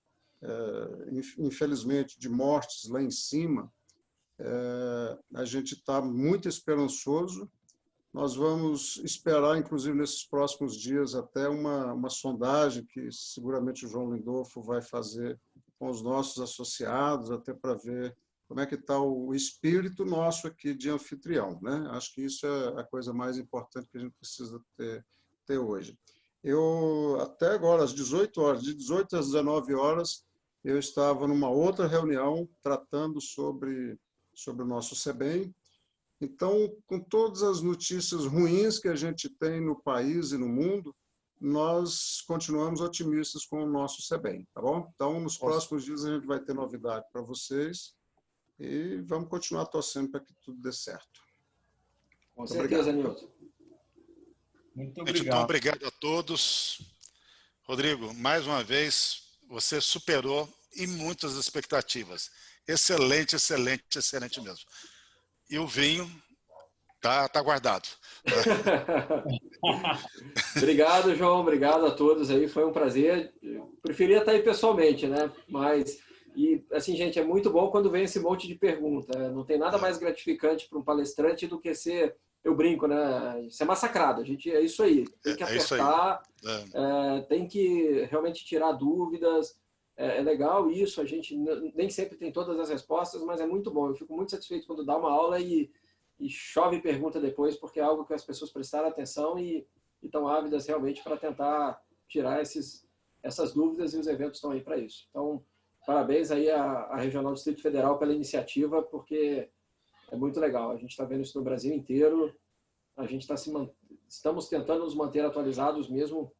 [SPEAKER 5] infelizmente, de mortes lá em cima, a gente está muito esperançoso. Nós vamos esperar, inclusive, nesses próximos dias, até uma sondagem que seguramente o João Lindolfo vai fazer com os nossos associados, até para ver como é que está o espírito nosso aqui de anfitrião, né? Acho que isso é a coisa mais importante que a gente precisa ter hoje. Eu, até agora, às 18 horas, de 18 às 19 horas, eu estava numa outra reunião tratando sobre o nosso CBAEM. Então, com todas as notícias ruins que a gente tem no país e no mundo, nós continuamos otimistas com o nosso CBAEM, tá bom? Então, nos próximos dias a gente vai ter novidade para vocês e vamos continuar torcendo para que tudo dê certo.
[SPEAKER 2] Com certeza, Nilton.
[SPEAKER 1] Muito obrigado.
[SPEAKER 3] Então, obrigado a todos. Rodrigo, mais uma vez, você superou em muitas expectativas. Excelente, excelente, excelente mesmo. E o vinho tá guardado.
[SPEAKER 2] Obrigado, João. Obrigado a todos aí. Foi um prazer. Eu preferia estar aí pessoalmente, né? Mas, assim, gente, é muito bom quando vem esse monte de pergunta. Não tem nada mais gratificante para um palestrante do que ser, eu brinco, né? Ser massacrado. É isso aí. Tem que apertar, tem que realmente tirar dúvidas. É legal isso. A gente nem sempre tem todas as respostas, mas é muito bom. Eu fico muito satisfeito quando dá uma aula e chove pergunta depois, porque é algo que as pessoas prestaram atenção e estão ávidas realmente para tentar tirar essas dúvidas, e os eventos estão aí para isso. Então, parabéns aí à Regional Distrito Federal pela iniciativa, porque é muito legal. A gente está vendo isso no Brasil inteiro. A gente estamos tentando nos manter atualizados mesmo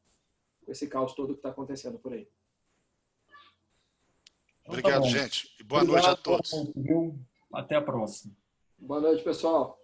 [SPEAKER 2] com esse caos todo que está acontecendo por aí.
[SPEAKER 3] Obrigado, gente. E boa noite a todos.
[SPEAKER 1] Até a próxima.
[SPEAKER 2] Boa noite, pessoal.